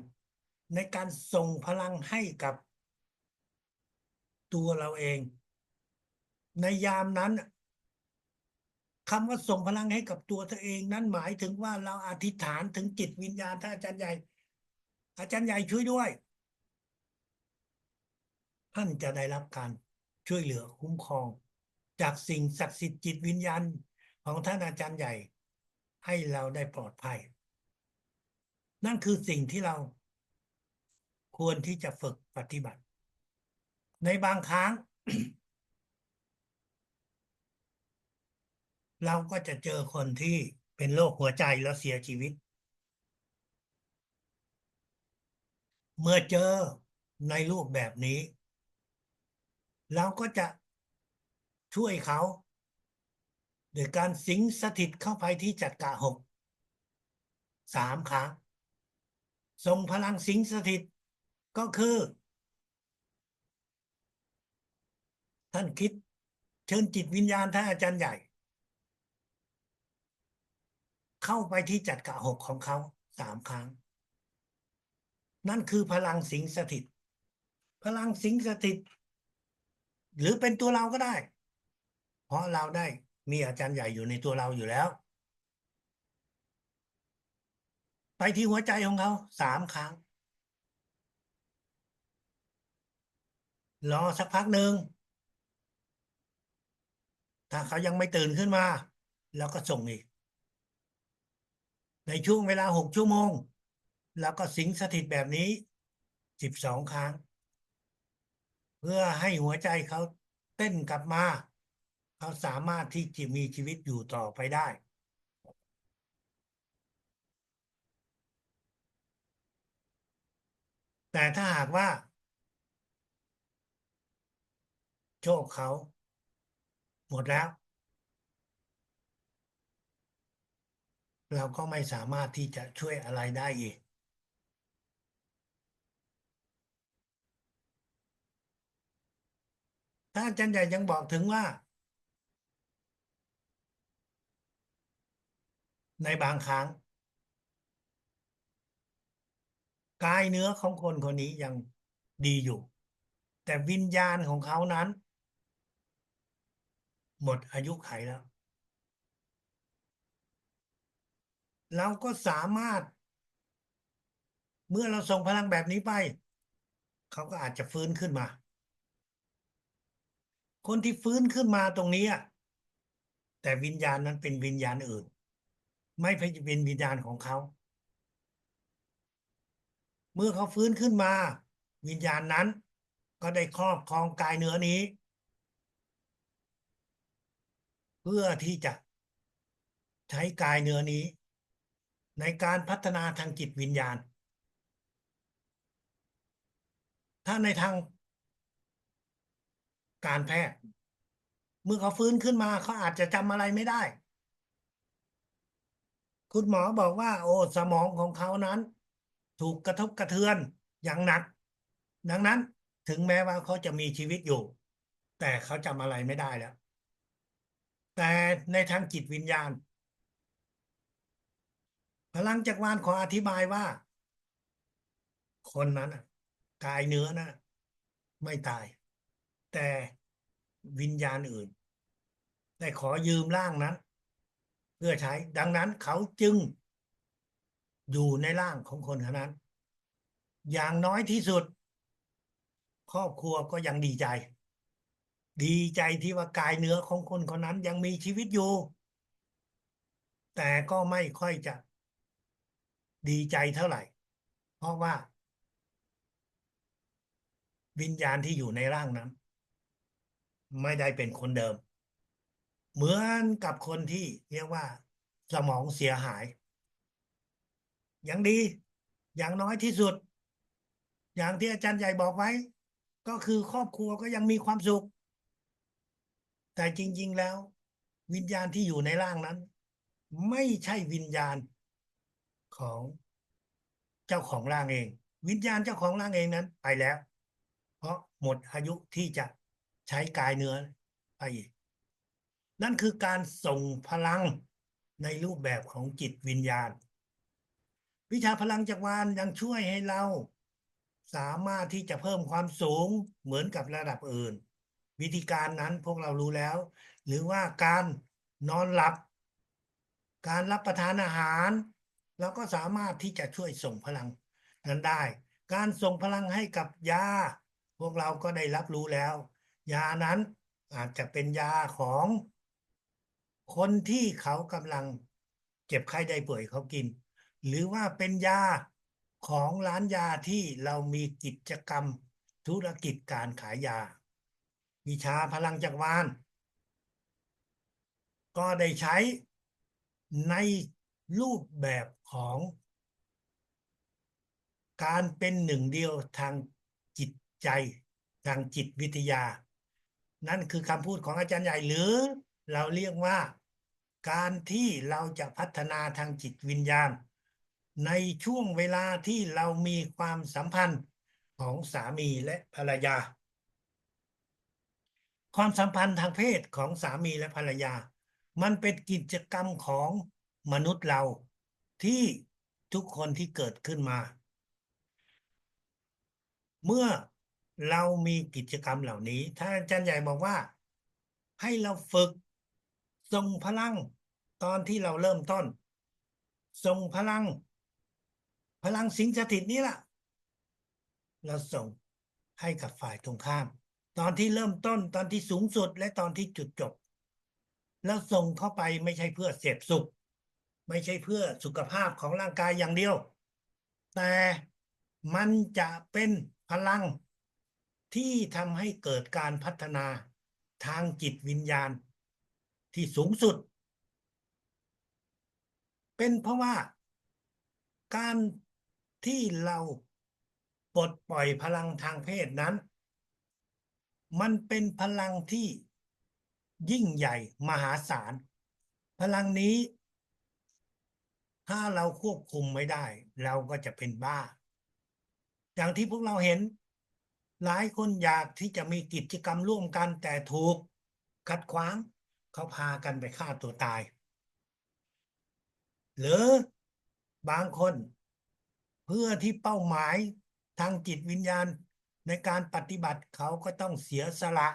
ในการส่งพลังให้กับ ตัวเราเองในยามนั้นคำว่าส่งพลังให้กับตัวเธอเองนั้นหมายถึงว่าเราอธิษฐานถึงจิตวิญญาณท่านอาจารย์ใหญ่อาจารย์ใหญ่ช่วยด้วยท่านจะได้รับการช่วยเหลือคุ้มครองจากสิ่งศักดิ์สิทธิ์จิตวิญญาณของท่านอาจารย์ใหญ่ให้เราได้ปลอดภัยนั่นคือสิ่งที่เราควรที่จะฝึกปฏิบัติในบางครั้งเราก็จะเจอคนที่เป็นโรคหัวใจแล้วเสียชีวิต เมื่อเจอในรูปแบบนี้เราก็จะช่วยเขาโดยการสิงสถิตเข้าไปที่จักระหก3 ครั้งทรงพลังสิงสถิตก็คือท่านคิดเชิญจิตวิญญาณท่านอาจารย์ใหญ่เข้าไปที่จักระหกของเขา3 ครั้งนั่นคือพลังสิงสถิตพลังสิงสถิตหรือเป็นตัวเราก็ได้เพราะเราได้มีอาจารย์ใหญ่อยู่ในตัวเราอยู่แล้ว ไปที่หัวใจของเขา3 ครั้งรอสักพักหนึ่งถ้าเขายังไม่ตื่นขึ้นมาแล้วก็ส่งอีกในช่วงเวลา6 ชั่วโมงแล้วก็สิงสถิตแบบนี้12 ครั้งเพื่อให้หัวใจเขาเต้นกลับมาเขาสามารถที่จะมีชีวิตอยู่ต่อไปได้แต่ถ้าหากว่าโชคเขาหมดแล้วเราก็ไม่สามารถที่จะช่วยอะไรได้อีกถ้าอาจารย์ใหญ่ยังบอกถึงว่าในบางครั้งกายเนื้อของคนคนนี้ยังดีอยู่แต่วิญญาณของเขานั้นหมดอายุไขแล้วเราก็สามารถเมื่อเราส่งพลังแบบนี้ไปเขาก็อาจจะฟื้นขึ้นมาคนที่ฟื้นขึ้นมาตรงนี้อะแต่วิญญาณนั้นเป็นวิญญาณอื่นไม่เป็นวิญญาณของเขาเมื่อเขาฟื้นขึ้นมาวิญญาณนั้นก็ได้ครอบครองกายเนื้อนี้เพื่อที่จะใช้กายเนื้อนี้ในการพัฒนาทางจิตวิญญาณถ้าในทางการแพทย์เมื่อเขาฟื้นขึ้นมาเขาอาจจะจำอะไรไม่ได้คุณหมอบอกว่าโอ้สมองของเขานั้นถูกกระทบกระเทือนอย่างหนักดังนั้นถึงแม้ว่าเขาจะมีชีวิตอยู่แต่เขาจำอะไรไม่ได้แล้วแต่ในทางจิตวิญญาณพลังจักรวาลขออธิบายว่าคนนั้นน่ะกายเนื้อนะไม่ตายแต่วิญญาณอื่นได้ขอยืมร่างนั้นเพื่อใช้ดังนั้นเขาจึงอยู่ในร่างของคนคนนั้นอย่างน้อยที่สุดครอบครัวก็ยังดีใจดีใจที่ว่ากายเนื้อของคนคนนั้นยังมีชีวิตอยู่แต่ก็ไม่ค่อยจะดีใจเท่าไหร่เพราะว่าวิญญาณที่อยู่ในร่างนั้นไม่ได้เป็นคนเดิมเหมือนกับคนที่เรียกว่าสมองเสียหายยังดีอย่างน้อยที่สุดอย่างที่อาจารย์ใหญ่บอกไว้ก็คือครอบครัวก็ยังมีความสุขแต่จริงๆแล้ววิญญาณที่อยู่ในร่างนั้นไม่ใช่วิญญาณของเจ้าของร่างเองวิญญาณเจ้าของร่างเองนั้นไปแล้วเพราะหมดอายุที่จะใช้กายเนื้อไปอีกนั่นคือการส่งพลังในรูปแบบของจิตวิญญาณ วิชาพลังจักรวาลยังช่วยให้เราสามารถที่จะเพิ่มความสูงเหมือนกับระดับอื่นวิธีการนั้นพวกเรารู้แล้วหรือว่าการนอนหลับการรับประทานอาหารเราก็สามารถที่จะช่วยส่งพลังนั้นได้การส่งพลังให้กับยาพวกเราก็ได้รับรู้แล้วยานั้นอาจจะเป็นยาของคนที่เขากำลังเจ็บไข้ได้ป่วยเขากิน หรือว่าเป็นยาของร้านยาที่เรามีกิจกรรมธุรกิจการขายยาวิชาพลังจักรวาลก็ได้ใช้ในรูปแบบของการเป็นหนึ่งเดียวทางจิตใจทางจิตวิทยานั่นคือคำพูดของอาจารย์ใหญ่หรือเราเรียกว่าการที่เราจะพัฒนาทางจิตวิญญาณในช่วงเวลาที่เรามีความสัมพันธ์ของสามีและภรรยาความสัมพันธ์ทางเพศของสามีและภรรยามันเป็นกิจกรรมของมนุษย์เราที่ทุกคนที่เกิดขึ้นมา เมื่อเรามีกิจกรรมเหล่านี้ถ้าอาจารย์ใหญ่บอกว่าให้เราฝึกส่งพลังตอนที่เราเริ่มต้นส่งพลัง พลังสิงสถิตนี้ล่ะเราส่งให้กับฝ่ายตรงข้ามตอนที่เริ่มต้นตอนที่สูงสุดและตอนที่จุดจบแล้วส่งเข้าไปไม่ใช่เพื่อเสพสุขไม่ใช่เพื่อสุขภาพของร่างกายอย่างเดียวแต่มันจะเป็นพลังที่ทำให้เกิดการพัฒนาทางจิตวิญญาณที่สูงสุดเป็นเพราะว่าการที่เราปลดปล่อยพลังทางเพศนั้นมันเป็นพลังที่ยิ่งใหญ่มหาศาลพลังนี้ถ้าเราควบคุมไม่ได้เราก็จะเป็นบ้าอย่างที่พวกเราเห็นหลายคนอยากที่จะมีกิจกรรมร่วมกันแต่ถูกขัดขวางเขาพากันไปฆ่าตัวตายหรือบางคนเพื่อที่เป้าหมายทางจิตวิญญาณในการปฏิบัติเขาก็ต้องเสียสละ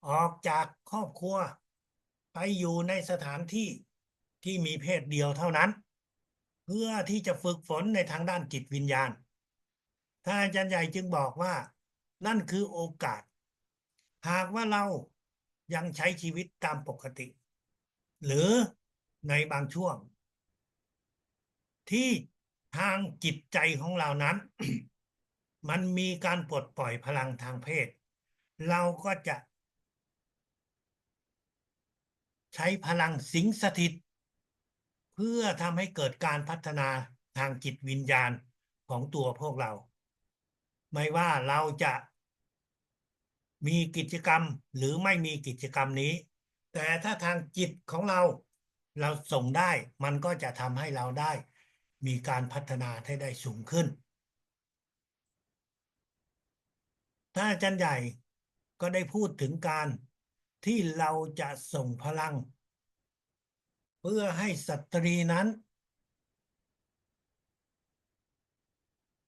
ออกจากครอบครัวไปอยู่ในสถานที่ที่มีเพศเดียวเท่านั้นเพื่อที่จะฝึกฝนในทางด้านจิตวิญญาณท่านอาจารย์ใหญ่จึงบอกว่านั่นคือโอกาสหากว่าเรายังใช้ชีวิตตามปกติหรือในบางช่วงที่ทางจิตใจของเรานั้น มันมีการปลดปล่อยพลังทางเพศเราก็จะใช้พลังสิงสถิตเพื่อทำให้เกิดการพัฒนาทางจิตวิญญาณของตัวพวกเราไม่ว่าเราจะมีกิจกรรมหรือไม่มีกิจกรรมนี้แต่ถ้าทางจิตของเราส่งได้มันก็จะทำให้เราได้มีการพัฒนาให้ได้สูงขึ้นถ้าอาจารย์ใหญ่ก็ได้พูดถึงการที่เราจะส่งพลังเพื่อให้สตรีนั้น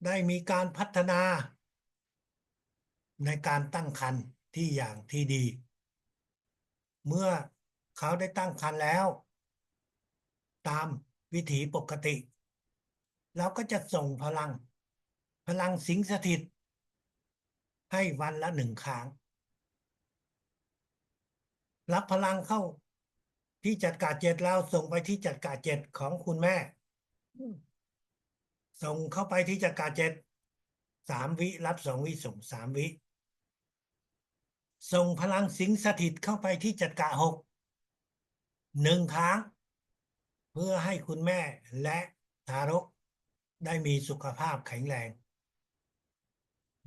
ได้มีการพัฒนาในการตั้งครรภ์ที่อย่างที่ดี เมื่อเขาได้ตั้งครรภ์แล้วตามวิถีปกติเราก็จะส่งพลังสิงสถิตให้วันละ1 ครั้งรับพลังเข้าที่จัดการเจ็ดเราส่งไปที่จัดการเจ็ดของคุณแม่ส่งเข้าไปที่จัดการเจ็ด3 วิรับ2 วิส่ง3 วิส่งพลังสิงสถิตเข้าไปที่จัดการ61 ครั้งเพื่อให้คุณแม่และทารกได้มีสุขภาพแข็งแรง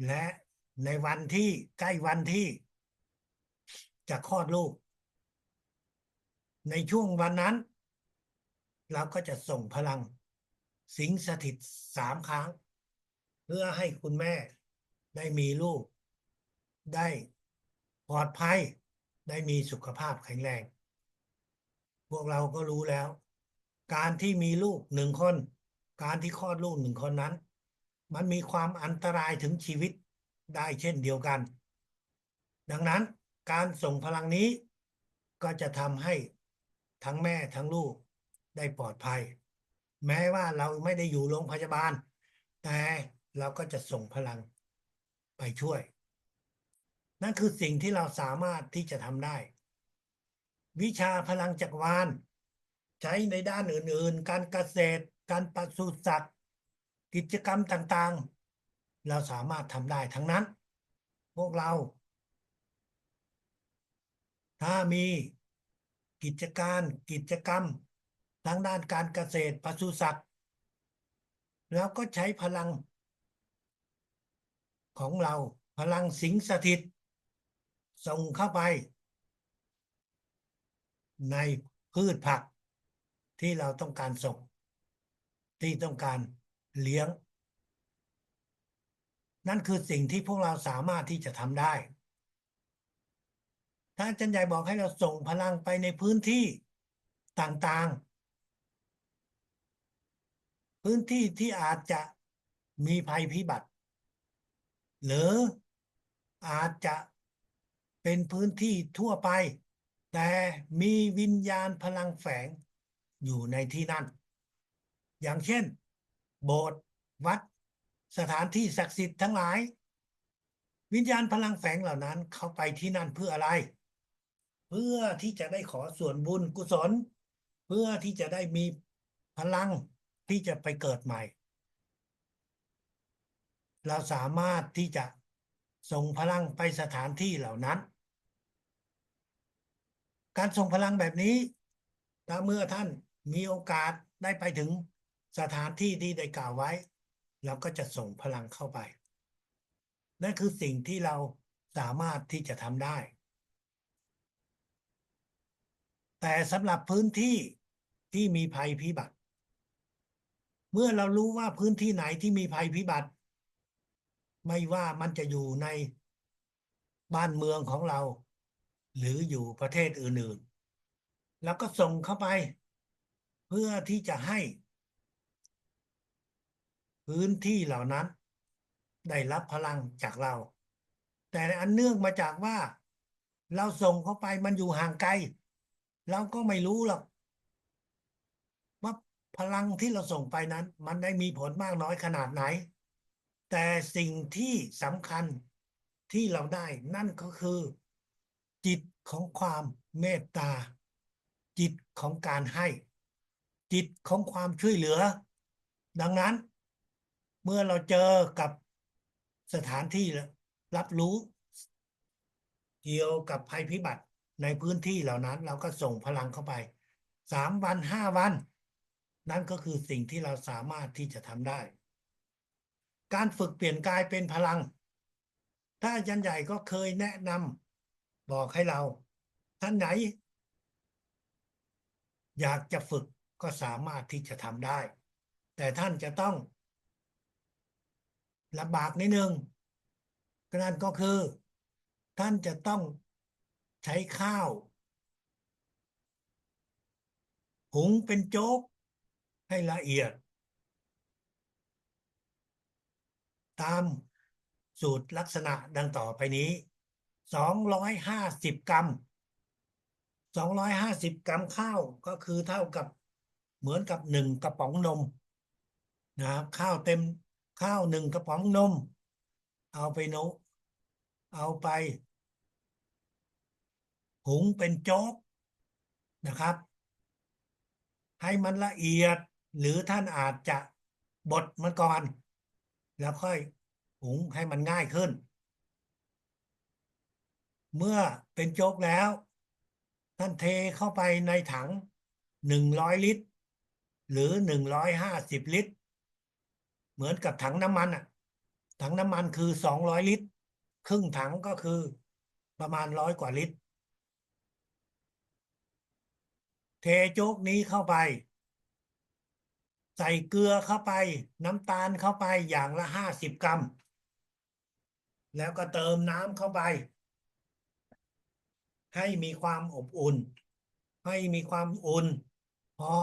และในวันที่ใกล้วันที่จะคลอดลูกในช่วงวันนั้นเราก็จะส่งพลังสิงสถิต3 ครั้งเพื่อให้คุณแม่ได้มีลูกได้ปลอดภัยได้มีสุขภาพแข็งแรงพวกเราก็รู้แล้วการที่มีลูก1 คนการที่คลอดลูก1 คนนั้นมันมีความอันตรายถึงชีวิตได้เช่นเดียวกันดังนั้นการส่งพลังนี้ก็จะทำให้ทั้งแม่ทั้งลูกได้ปลอดภัยแม้ว่าเราไม่ได้อยู่โรงพยาบาลแต่เราก็จะส่งพลังไปช่วยนั่นคือสิ่งที่เราสามารถที่จะทำได้วิชาพลังจักรวาลใช้ในด้านอื่นๆการเกษตรการปศุสัตว์กิจกรรมต่างๆเราสามารถทำได้ทั้งนั้นพวกเราถ้ามีกิจกรรมทางด้านการเกษตรปศุสัตว์แล้วก็ใช้พลังของเราพลังสิงสถิตส่งเข้าไปในพืชผักที่เราต้องการส่งที่ต้องการเลี้ยงนั่นคือสิ่งที่พวกเราสามารถที่จะทำได้ถ้าอาจารย์ใหญ่บอกให้เราส่งพลังไปในพื้นที่ต่างๆพื้นที่ที่อาจจะมีภัยพิบัติหรืออาจจะเป็นพื้นที่ทั่วไปแต่มีวิญญาณพลังแฝงอยู่ในที่นั่นอย่างเช่นโบสถ์ วัดสถานที่ศักดิ์สิทธิ์ทั้งหลายวิญญาณพลังแฝงเหล่านั้นเข้าไปที่นั่นเพื่ออะไรเพื่อที่จะได้ขอส่วนบุญกุศลเพื่อที่จะได้มีพลังที่จะไปเกิดใหม่เราสามารถที่จะส่งพลังไปสถานที่เหล่านั้นการส่งพลังแบบนี้ถ้าเมื่อท่านมีโอกาสได้ไปถึงสถานที่ที่ได้กล่าวไว้เราก็จะส่งพลังเข้าไปนั่นคือสิ่งที่เราสามารถที่จะทำได้แต่สำหรับพื้นที่ที่มีภัยพิบัติเมื่อเรารู้ว่าพื้นที่ไหนที่มีภัยพิบัติไม่ว่ามันจะอยู่ในบ้านเมืองของเราหรืออยู่ประเทศอื่นๆแล้วก็ส่งเข้าไปเพื่อที่จะให้พื้นที่เหล่านั้นได้รับพลังจากเราแต่อันเนื่องมาจากว่าเราส่งเข้าไปมันอยู่ห่างไกลเราก็ไม่รู้หรอกว่าพลังที่เราส่งไปนั้นมันได้มีผลมากน้อยขนาดไหนแต่สิ่งที่สำคัญที่เราได้นั่นก็คือจิตของความเมตตาจิตของการให้จิตของความช่วยเหลือดังนั้นเมื่อเราเจอกับสถานที่รับรู้เกี่ยวกับภัยพิบัติในพื้นที่เหล่านั้นเราก็ส่งพลังเข้าไป3 วัน5 วันนั่นก็คือสิ่งที่เราสามารถที่จะทำได้การฝึกเปลี่ยนกายเป็นพลังถ้าอาจารย์ใหญ่ก็เคยแนะนำบอกให้เราท่านไหนอยากจะฝึกก็สามารถที่จะทำได้แต่ท่านจะต้องลำบากนิดนึงนั่นก็คือท่านจะต้องใช้ข้าวหุงเป็นโจ๊กให้ละเอียดตามสูตรลักษณะดังต่อไปนี้250 กรัม250 กรัมข้าวก็คือเท่ากับเหมือนกับ1 กระป๋องนมนะครับข้าว1 กระป๋องนมเอาไปโนเอาไปหุงเป็นโจ๊กนะครับให้มันละเอียดหรือท่านอาจจะบดมันก่อนแล้วค่อยหุงให้มันง่ายขึ้นเมื่อเป็นโจ๊กแล้วท่านเทเข้าไปในถัง100 ลิตรหรือ150 ลิตรเหมือนกับถังน้ำมันอ่ะถังน้ำมันคือ200 ลิตรครึ่งถังก็คือประมาณ100 กว่าลิตรเทโจ๊กนี้เข้าไปใส่เกลือเข้าไปน้ำตาลเข้าไปอย่างละ50 กรัมแล้วก็เติมน้ำเข้าไปให้มีความอบอุ่นให้มีความอุ่นพอ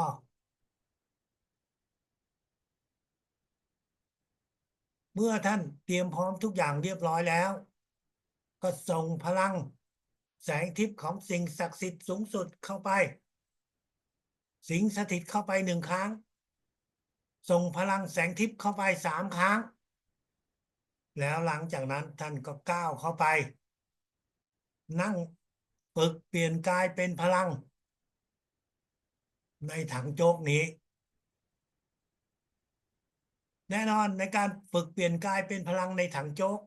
เมื่อท่านเตรียมพร้อมทุกอย่างเรียบร้อยแล้วก็ส่งพลังแสงทิพย์ของสิ่งศักดิ์สิทธิ์สูงสุดเข้าไปสิงสถิตเข้าไป1 ครั้งส่งพลังแสงทิพย์เข้าไป3 ครั้งแล้วหลังจากนั้นท่านก็ก้าวเข้าไปนั่งฝึกเปลี่ยนกายเป็นพลังในถังโจ๊กนี้แน่นอนในการฝึกเปลี่ยนกายเป็นพลังในถังโจ๊ก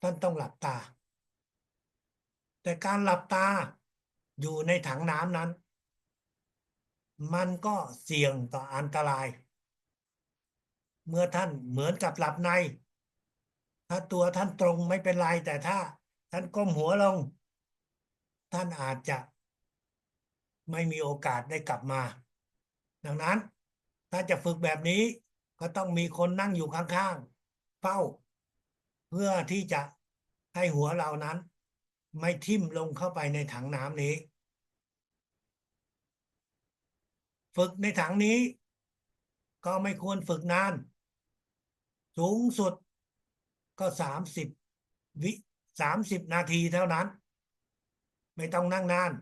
ท่านต้องหลับตาแต่การหลับตาอยู่ในถังน้ำนั้นมันก็เสี่ยงต่ออันตรายเมื่อท่านเหมือนกับหลับในถ้าตัวท่านตรงไม่เป็นไรแต่ถ้าท่านก้มหัวลงท่านอาจจะไม่มีโอกาสได้กลับมาดังนั้นถ้าจะฝึกแบบนี้ก็ต้องมีคนนั่งอยู่ข้างๆเฝ้าเพื่อที่จะให้หัวเรานั้นไม่ทิ่มลงเข้าไปในถังน้ำนี้ฝึกในถังนี้ก็ไม่ควรฝึกนานสูงสุดก็วิ30 นาทีเท่านั้นไม่ต้องนั่งนาน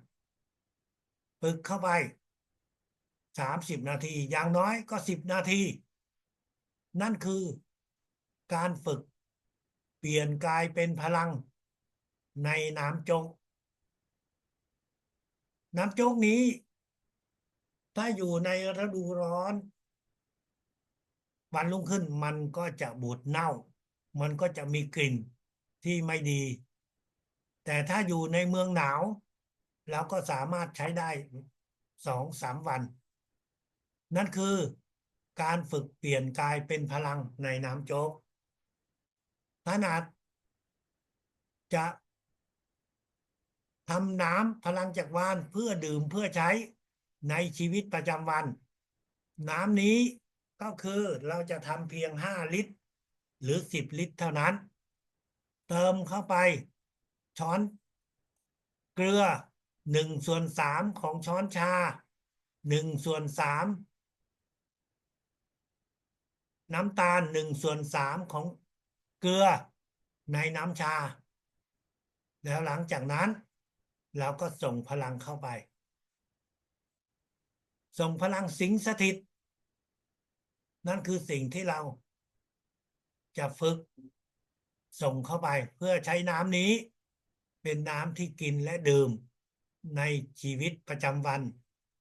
ฝึกเข้าไป30 นาทีอย่างน้อยก็10 นาที นั่นคือการฝึกเปลี่ยนกายเป็นพลังในน้ำโจ๊กน้ำโจ๊กนี้ถ้าอยู่ในฤดูร้อนวันรุ่งขึ้นมันก็จะบูดเน่ามันก็จะมีกลิ่นที่ไม่ดีแต่ถ้าอยู่ในเมืองหนาวเราก็สามารถใช้ได้2-3 วันนั่นคือการฝึกเปลี่ยนกายเป็นพลังในน้ำโจ๊กขนาดจะทำน้ำพลังจักรวาลเพื่อดื่มเพื่อใช้ในชีวิตประจำวันน้ำนี้ก็คือเราจะทำเพียง5 ลิตรหรือ10 ลิตรเท่านั้นเติมเข้าไปช้อนเกลือ1/3ของช้อนชา1/3น้ำตาล1/3ของเกลือในน้ำชาแล้วหลังจากนั้นเราก็ส่งพลังเข้าไปส่งพลังสิงสถิตนั่นคือสิ่งที่เราจะฝึกส่งเข้าไปเพื่อใช้น้ำนี้เป็นน้ำที่กินและดื่มในชีวิตประจำวัน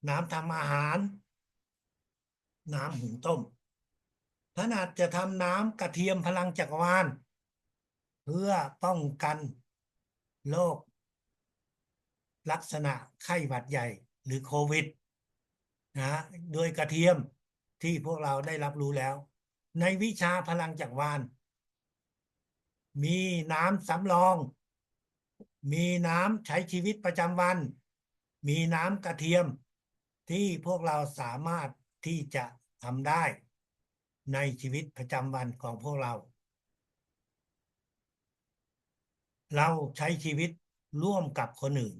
น้ำทำอาหารน้ำหุงต้มท่านอาจจะทำน้ำกระเทียมพลังจักรวาลเพื่อป้องกันโรคลักษณะไข้หวัดใหญ่หรือโควิดนะโดยกระเทียมที่พวกเราได้รับรู้แล้วในวิชาพลังจักรวาลมีน้ำสำรองมีน้ำใช้ชีวิตประจำวันมีน้ำกระเทียมที่พวกเราสามารถที่จะทำได้ในชีวิตประจำวันของพวกเราเราใช้ชีวิตร่วมกับคนอื่น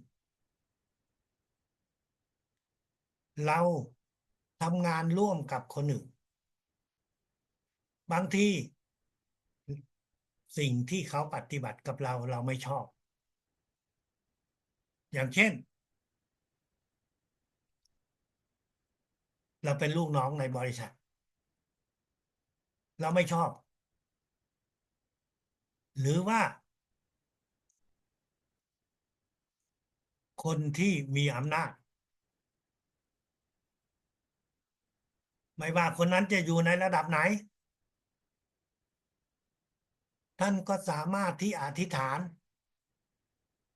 เราทำงานร่วมกับคนอื่นบางทีสิ่งที่เขาปฏิบัติกับเราไม่ชอบอย่างเช่นเราเป็นลูกน้องในบริษัทเราไม่ชอบหรือว่าคนที่มีอำนาจไม่ว่าคนนั้นจะอยู่ในระดับไหนท่านก็สามารถที่อธิษฐาน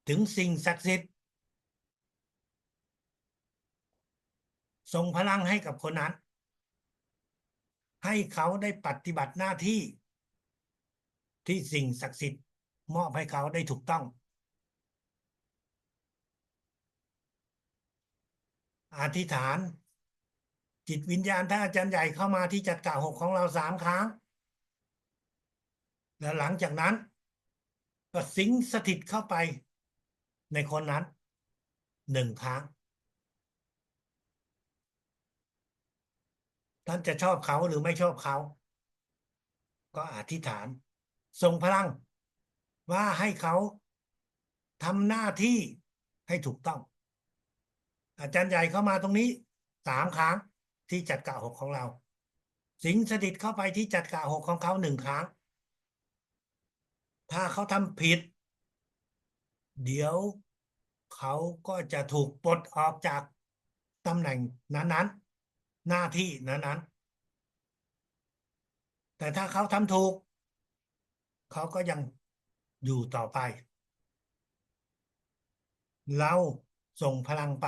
ถึงสิ่งศักดิ์สิทธิ์ส่งพลังให้กับคนนั้นให้เขาได้ปฏิบัติหน้าที่ที่สิ่งศักดิ์สิทธิ์มอบให้เขาได้ถูกต้องอธิษฐานจิตวิญญาณท่านอาจารย์ใหญ่เข้ามาที่จัดกะหกของเรา3 ครั้งแล้วหลังจากนั้นก็สิงสถิตเข้าไปในคนนั้น1 ครั้งท่านจะชอบเขาหรือไม่ชอบเขาก็อธิษฐานส่งพลังว่าให้เขาทำหน้าที่ให้ถูกต้องอาจารย์ใหญ่เข้ามาตรงนี้3 ครั้งที่จัดกะหกของเราสิงสถิตเข้าไปที่จัดกะหกของเขา1 ครั้งถ้าเขาทำผิดเดี๋ยวเขาก็จะถูกปลดออกจากตำแหน่งนั้นๆหน้าที่นั้นๆแต่ถ้าเขาทำถูกเขาก็ยังอยู่ต่อไปเราส่งพลังไป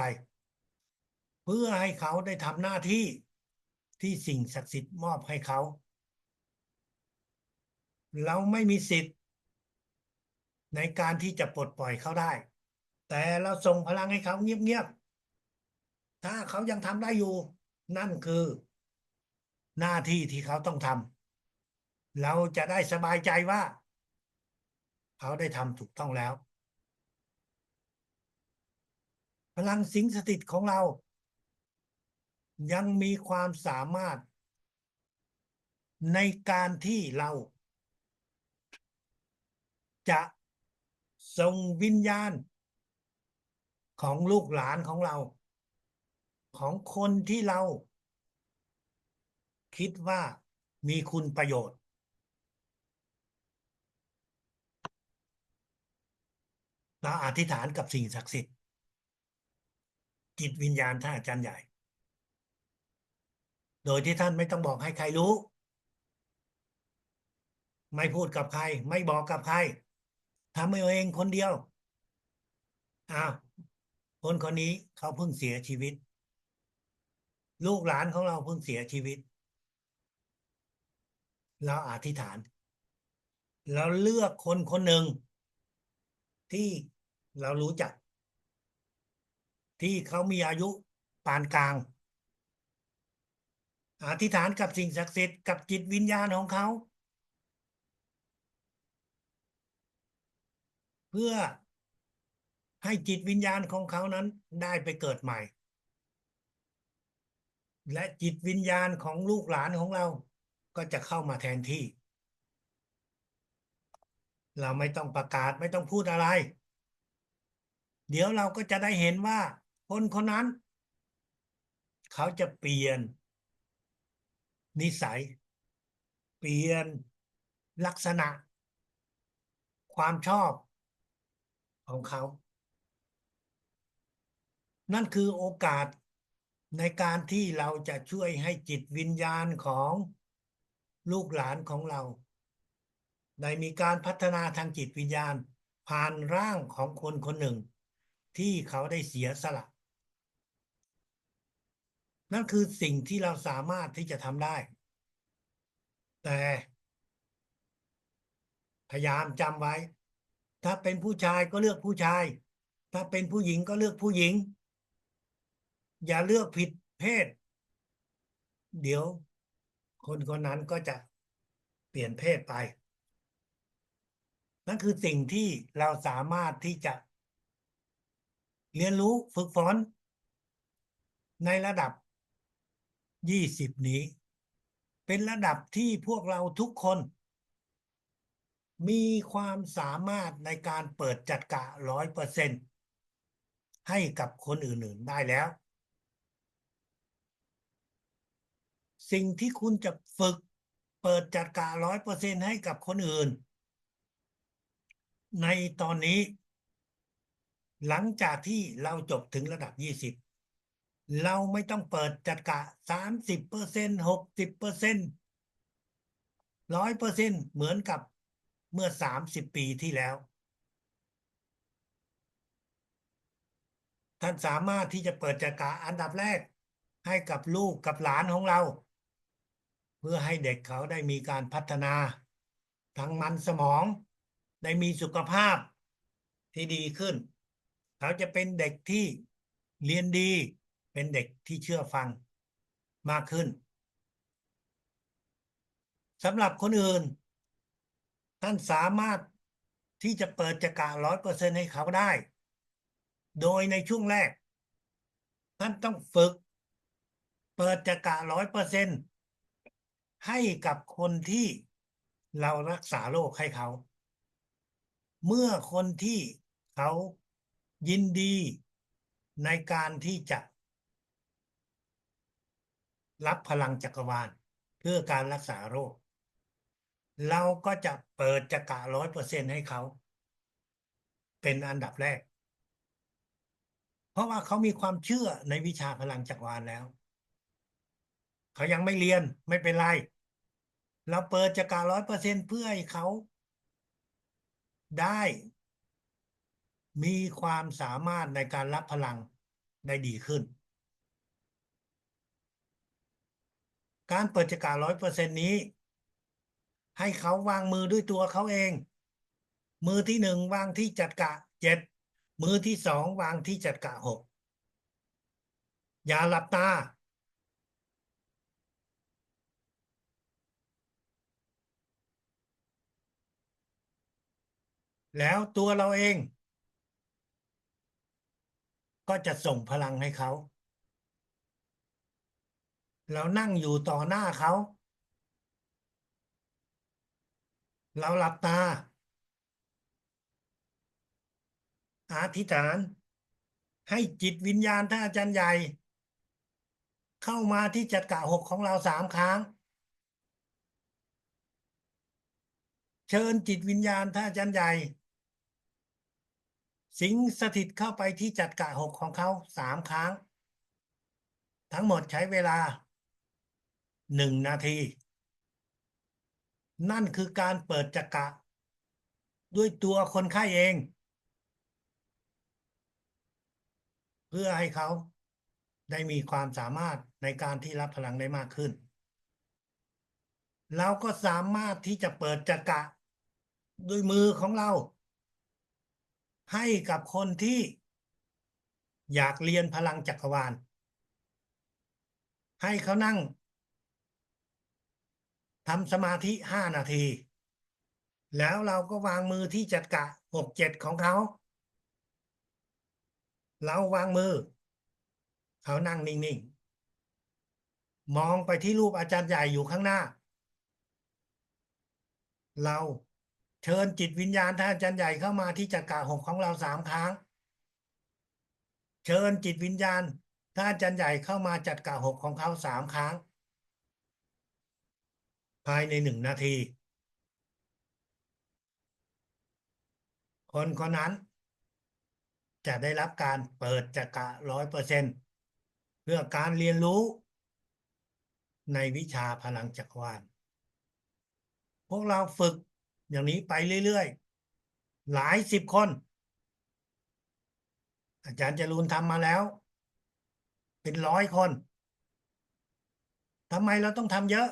เพื่อให้เขาได้ทำหน้าที่ที่สิ่งศักดิ์สิทธิ์มอบให้เขาเราไม่มีสิทธิ์ในการที่จะปลดปล่อยเขาได้แต่เราส่งพลังให้เขาเงียบๆถ้าเขายังทำได้อยู่นั่นคือหน้าที่ที่เขาต้องทำเราจะได้สบายใจว่าเขาได้ทำถูกต้องแล้วพลังสิงสถิตของเรายังมีความสามารถในการที่เราจะส่งวิญญาณของลูกหลานของเราของคนที่เราคิดว่า มีคุณประโยชน์เราอธิษฐานกับสิ่งศักดิ์สิทธิ์จิตวิญญาณท่านอาจารย์ใหญ่โดยที่ท่านไม่ต้องบอกให้ใครรู้ไม่พูดกับใครไม่บอกกับใครทำเองคนเดียวอ้าวคนคนนี้เขาเพิ่งเสียชีวิตลูกหลานของเราเพิ่งเสียชีวิตเราอธิษฐานเราเลือกคนคนหนึ่งที่เรารู้จักที่เขามีอายุปานกลางอธิษฐานกับสิ่งศักดิ์สิทธิ์กับจิตวิญญาณของเขาเพื่อให้จิตวิญญาณของเขานั้นได้ไปเกิดใหม่และจิตวิญญาณของลูกหลานของเราก็จะเข้ามาแทนที่เราไม่ต้องประกาศไม่ต้องพูดอะไรเดี๋ยวเราก็จะได้เห็นว่าคนคนนั้นเขาจะเปลี่ยนนิสัยเปลี่ยนลักษณะความชอบของเขานั่นคือโอกาสในการที่เราจะช่วยให้จิตวิญญาณของลูกหลานของเราได้มีการพัฒนาทางจิตวิญญาณผ่านร่างของคนคนหนึ่งที่เขาได้เสียสละนั่นคือสิ่งที่เราสามารถที่จะทำได้แต่พยายามจำไว้ถ้าเป็นผู้ชายก็เลือกผู้ชายถ้าเป็นผู้หญิงก็เลือกผู้หญิงอย่าเลือกผิดเพศเดี๋ยวคนคนนั้นก็จะเปลี่ยนเพศไปนั่นคือสิ่งที่เราสามารถที่จะเรียนรู้ฝึกฝนในระดับ20นี้เป็นระดับที่พวกเราทุกคนมีความสามารถในการเปิดจัดการ100%ให้กับคนอื่นๆได้แล้วสิ่งที่คุณจะฝึกเปิดจัดการ100%ให้กับคนอื่นในตอนนี้หลังจากที่เราจบถึงระดับ20เราไม่ต้องเปิดจัดกะ30% 60% 100%เหมือนกับเมื่อ30 ปีที่แล้วท่านสามารถที่จะเปิดจัดกะอันดับแรกให้กับลูกกับหลานของเราเพื่อให้เด็กเขาได้มีการพัฒนาทั้งมันสมองได้มีสุขภาพที่ดีขึ้นเขาจะเป็นเด็กที่เรียนดีเป็นเด็กที่เชื่อฟังมากขึ้นสำหรับคนอื่น ท่านสามารถที่จะเปิดจักระ100%ให้เขาได้ โดยในช่วงแรกท่านต้องฝึกเปิดจักระ100%ให้กับคนที่เรารักษาโรคให้เขา เมื่อคนที่เขายินดีในการที่จะรับพลังจักรวาลเพื่อการรักษาโรค เราก็จะเปิดจักระ100%ให้เขาเป็นอันดับแรก เพราะว่าเขามีความเชื่อในวิชาพลังจักรวาลแล้ว เขายังไม่เรียนไม่เป็นไร เราเปิดจักร100%เพื่อให้เขาได้มีความสามารถในการรับพลังได้ดีขึ้น การเปิดจักร100%นี้ให้เขาวางมือด้วยตัวเขาเอง มือที่1วางที่จักระ7มือที่2วางที่จักระ6อย่าหลับตาแล้วตัวเราเองก็จะส่งพลังให้เขา เรานั่งอยู่ต่อหน้าเขาเราหลับตาอธิษฐานให้จิตวิญญาณท่านอาจารย์ใหญ่เข้ามาที่จักระ6ของเรา3 ครั้ง เชิญจิตวิญญาณท่านอาจารย์ใหญ่สิงสถิตเข้าไปที่จักระหกของเขา3 ครั้งทั้งหมดใช้เวลา1 นาทีนั่นคือการเปิดจักระด้วยตัวคนไข้เองเพื่อให้เขาได้มีความสามารถในการที่รับพลังได้มากขึ้นเราก็สามารถที่จะเปิดจักระด้วยมือของเราให้กับคนที่อยากเรียนพลังจักรวาลให้เขานั่งทำสมาธิ5 นาทีแล้วเราก็วางมือที่จักระ6 7ของเขาเราวางมือเขานั่งนิ่งๆมองไปที่รูปอาจารย์ใหญ่อยู่ข้างหน้าเราเชิญจิตวิญญาณท่านอาจารย์ใหญ่เข้ามาที่จักระหกของเรา3 ครั้งเชิญจิตวิญญาณท่านอาจารย์ใหญ่เข้ามาจักระหกของเขา3 ครั้งภายใน1 นาทีคนคนนั้นจะได้รับการเปิดจักระ100%เพื่อการเรียนรู้ในวิชาพลังจักรวาลพวกเราฝึกอย่างนี้ไปเรื่อยๆหลายสิบคนอาจารย์จรูนทำมาแล้วเป็น100 คนทำไมเราต้องทำเยอะ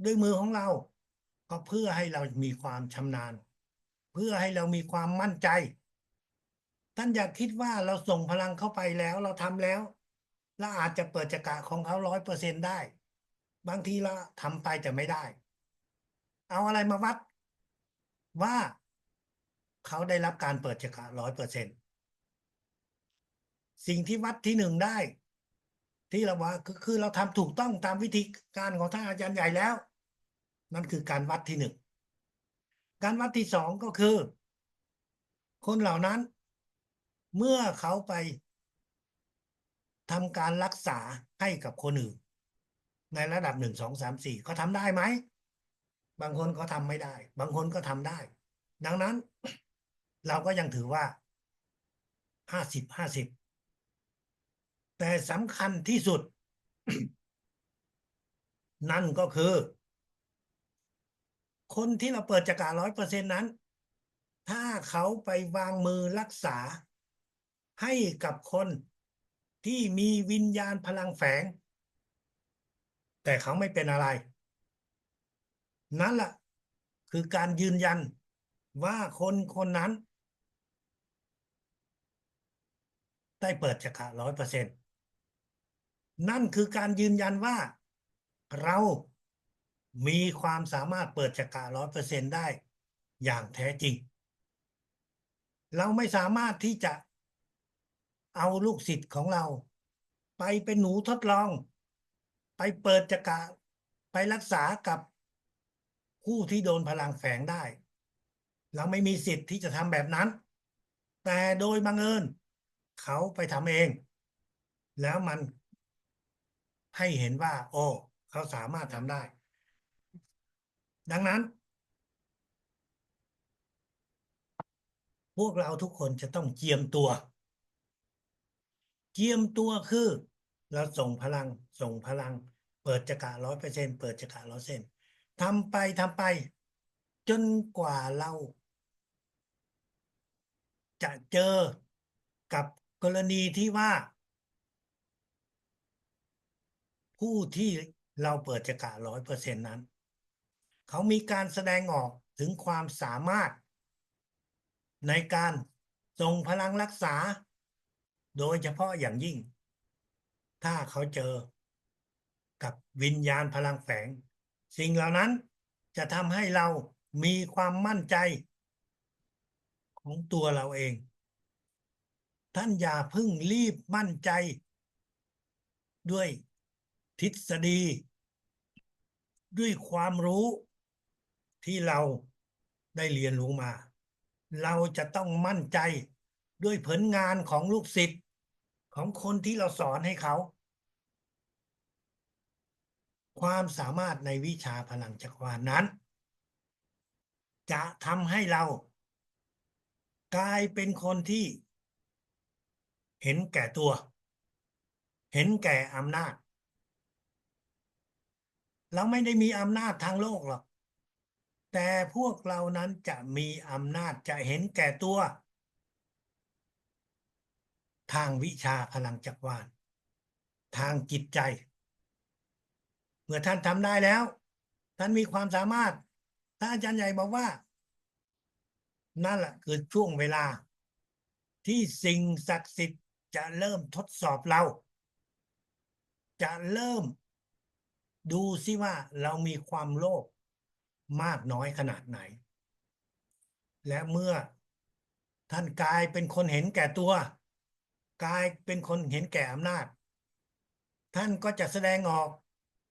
ด้วยมือของเราก็เพื่อให้เรามีความชำนาญเพื่อให้เรามีความมั่นใจท่านอย่าคิดว่าเราส่งพลังเข้าไปแล้วเราทำแล้วเราอาจจะเปิดจักระของเขา100%ได้บางทีเราทำไปแต่ไม่ได้เอาอะไรมาวัดว่าเขาได้รับการเปิดจักระ100%สิ่งที่วัดที่1ได้ที่เราว่าคือเราทำถูกต้องตามวิธีการของท่านอาจารย์ใหญ่แล้วนั่นคือการวัดที่1การวัดที่2ก็คือคนเหล่านั้นเมื่อเขาไปทำการรักษาให้กับคนอื่นในระดับ1 2 3 4เขาทำได้ไหมบางคนเขาทำไม่ได้บางคนก็ทำได้ดังนั้นเราก็ยังถือว่า50-50แต่สำคัญที่สุด นั่นก็คือคนที่เราเปิดจักระ100%นั้นถ้าเขาไปวางมือรักษาให้กับคนที่มีวิญญาณพลังแฝงแต่เขาไม่เป็นอะไรนั่นแหละคือการยืนยันว่าคนคนนั้นได้เปิดจักระ100%นั่นคือการยืนยันว่าเรามีความสามารถเปิดจักระ100%ได้อย่างแท้จริงเราไม่สามารถที่จะเอาลูกศิษย์ของเราไปเป็นหนูทดลองไปเปิดจักระไปรักษากับผู้ที่โดนพลังแฝงได้เราไม่มีสิทธิ์ที่จะทำแบบนั้นแต่โดยบังเอิญเขาไปทำเองแล้วมันให้เห็นว่าโอ้เขาสามารถทำได้ดังนั้นพวกเราทุกคนจะต้องเจียมตัวเจียมตัวคือเราส่งพลังเปิดจักระ100%เปิดจักระ100%ทำไปจนกว่าเราจะเจอกับกรณีที่ว่าผู้ที่เราเปิดจักระ100%นั้นเขามีการแสดงออกถึงความสามารถในการส่งพลังรักษาโดยเฉพาะอย่างยิ่งถ้าเขาเจอกับวิญญาณพลังแฝงสิ่งเหล่านั้นจะทำให้เรามีความมั่นใจของตัวเราเองท่านอย่าเพิ่งรีบมั่นใจด้วยทฤษฎีด้วยความรู้ที่เราได้เรียนรู้มาเราจะต้องมั่นใจด้วยผลงานของลูกศิษย์ของคนที่เราสอนให้เขาความสามารถในวิชาพลังจักรวาลนั้น จะทำให้เรากลายเป็นคนที่เห็นแก่ตัว เห็นแก่อำนาจ เราไม่ได้มีอำนาจทางโลกหรอกแต่พวกเรานั้นจะมีอำนาจจะเห็นแก่ตัวทางวิชาพลังจักรวาลทางจิตใจเมื่อท่านทำได้แล้วท่านมีความสามารถท่านอาจารย์ใหญ่บอกว่านั่นแหละคือช่วงเวลาที่สิ่งศักดิ์สิทธิ์จะเริ่มทดสอบเราจะเริ่มดูซิว่าเรามีความโลภมากน้อยขนาดไหนและเมื่อท่านกลายเป็นคนเห็นแก่ตัวกลายเป็นคนเห็นแก่อำนาจท่านก็จะแสดงออก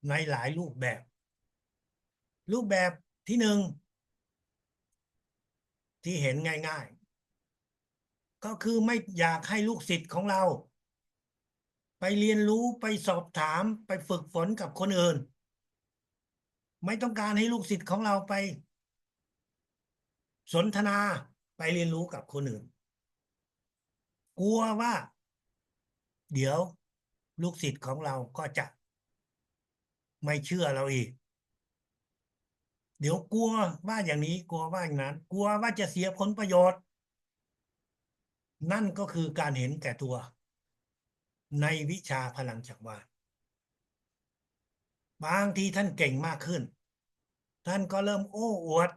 ในหลายรูปแบบ รูปแบบที่หนึ่งที่เห็นง่ายๆก็คือไม่อยากให้ลูกศิษย์ของเราไปเรียนรู้ไปสอบถามไปฝึกฝนกับคนอื่นไม่ต้องการให้ลูกศิษย์ของเราไปสนทนาไปเรียนรู้กับคนอื่นกลัวว่าเดี๋ยวลูกศิษย์ของเราก็จะไม่เชื่อเราอีกเดี๋ยวกลัวว่าอย่างนี้กลัวว่าอย่างนั้นกลัวว่าจะเสียผลประโยชน์นั่นก็คือการเห็นแก่ตัวในวิชาพลังจักรวาล บางทีท่านเก่งมากขึ้น ท่านก็เริ่มโอ้อวด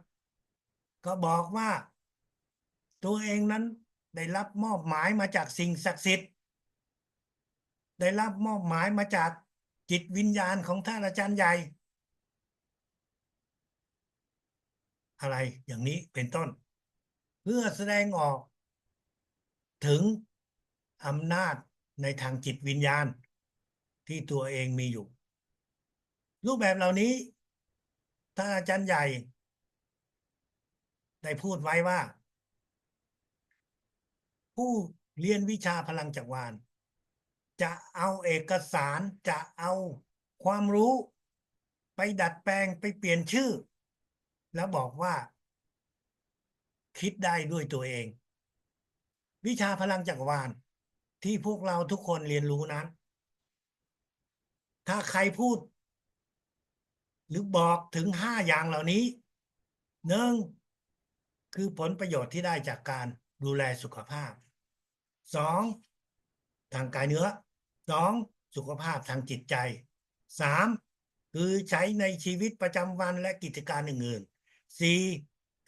ก็บอกว่าตัวเองนั้นได้รับมอบหมายมาจากสิ่งศักดิ์สิทธิ์ได้รับมอบหมายมาจากจิตวิญญาณของท่านอาจารย์ใหญ่อะไรอย่างนี้เป็นต้น เพื่อแสดงออกถึงอำนาจในทางจิตวิญญาณที่ตัวเองมีอยู่ รูปแบบเหล่านี้ท่านอาจารย์ใหญ่ได้พูดไว้ว่า ผู้เรียนวิชาพลังจักรวาลจะเอาเอกสารจะเอาความรู้ไปดัดแปลงไปเปลี่ยนชื่อแล้วบอกว่าคิดได้ด้วยตัวเองวิชาพลังจักรวาลที่พวกเราทุกคนเรียนรู้นั้นถ้าใครพูดหรือบอกถึง5 อย่างเหล่านี้หนึ่งคือผลประโยชน์ที่ได้จากการดูแลสุขภาพสองทางกายเนื้อสองสุขภาพทางจิตใจสามคือใช้ในชีวิตประจำวันและกิจการอื่นๆสี่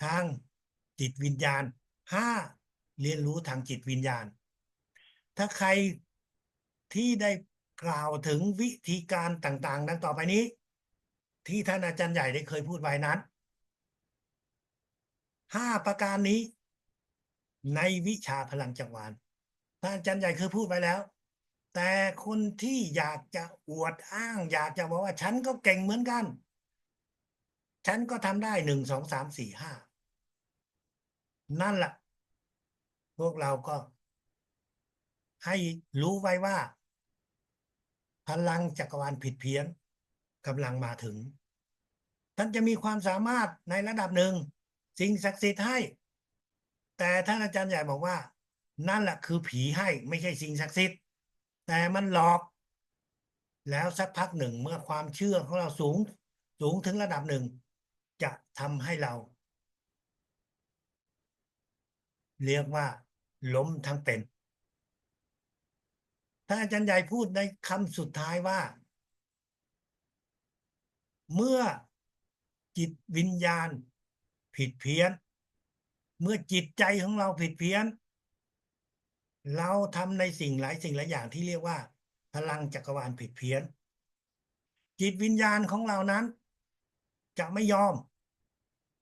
ทางจิตวิญญาณห้าเรียนรู้ทางจิตวิญญาณถ้าใครที่ได้กล่าวถึงวิธีการต่างๆดังต่อไปนี้ที่ท่านอาจารย์ใหญ่ได้เคยพูดไว้นั้น5 ประการนี้ในวิชาพลังจักรวาลท่านอาจารย์ใหญ่เคยพูดไปแล้วแต่คนที่อยากจะอวดอ้างอยากจะบอกว่าฉันก็เก่งเหมือนกันฉันก็ทำได้1 2 3 4 5นั่นแหละพวกเราก็ให้รู้ไว้ว่าพลังจักรวาลผิดเพี้ยนกำลังมาถึงท่านจะมีความสามารถในระดับหนึ่งสิ่งศักดิ์สิทธิ์ให้แต่ท่านอาจารย์ใหญ่บอกว่านั่นแหละคือผีให้ไม่ใช่สิ่งศักดิ์สิทธิ์แต่มันหลอกแล้วสักพักหนึ่งเมื่อความเชื่อของเราสูงถึงระดับหนึ่งจะทำให้เราเรียกว่าล้มทั้งเป็นท่านอาจารย์ใหญ่พูดในคำสุดท้ายว่าเมื่อจิตวิญญาณผิดเพี้ยนเมื่อจิตใจของเราผิดเพี้ยนเราทำในสิ่งหลายอย่างที่เรียกว่าพลังจักรวาลผิดเพี้ยนจิตวิญญาณของเรานั้นจะไม่ยอม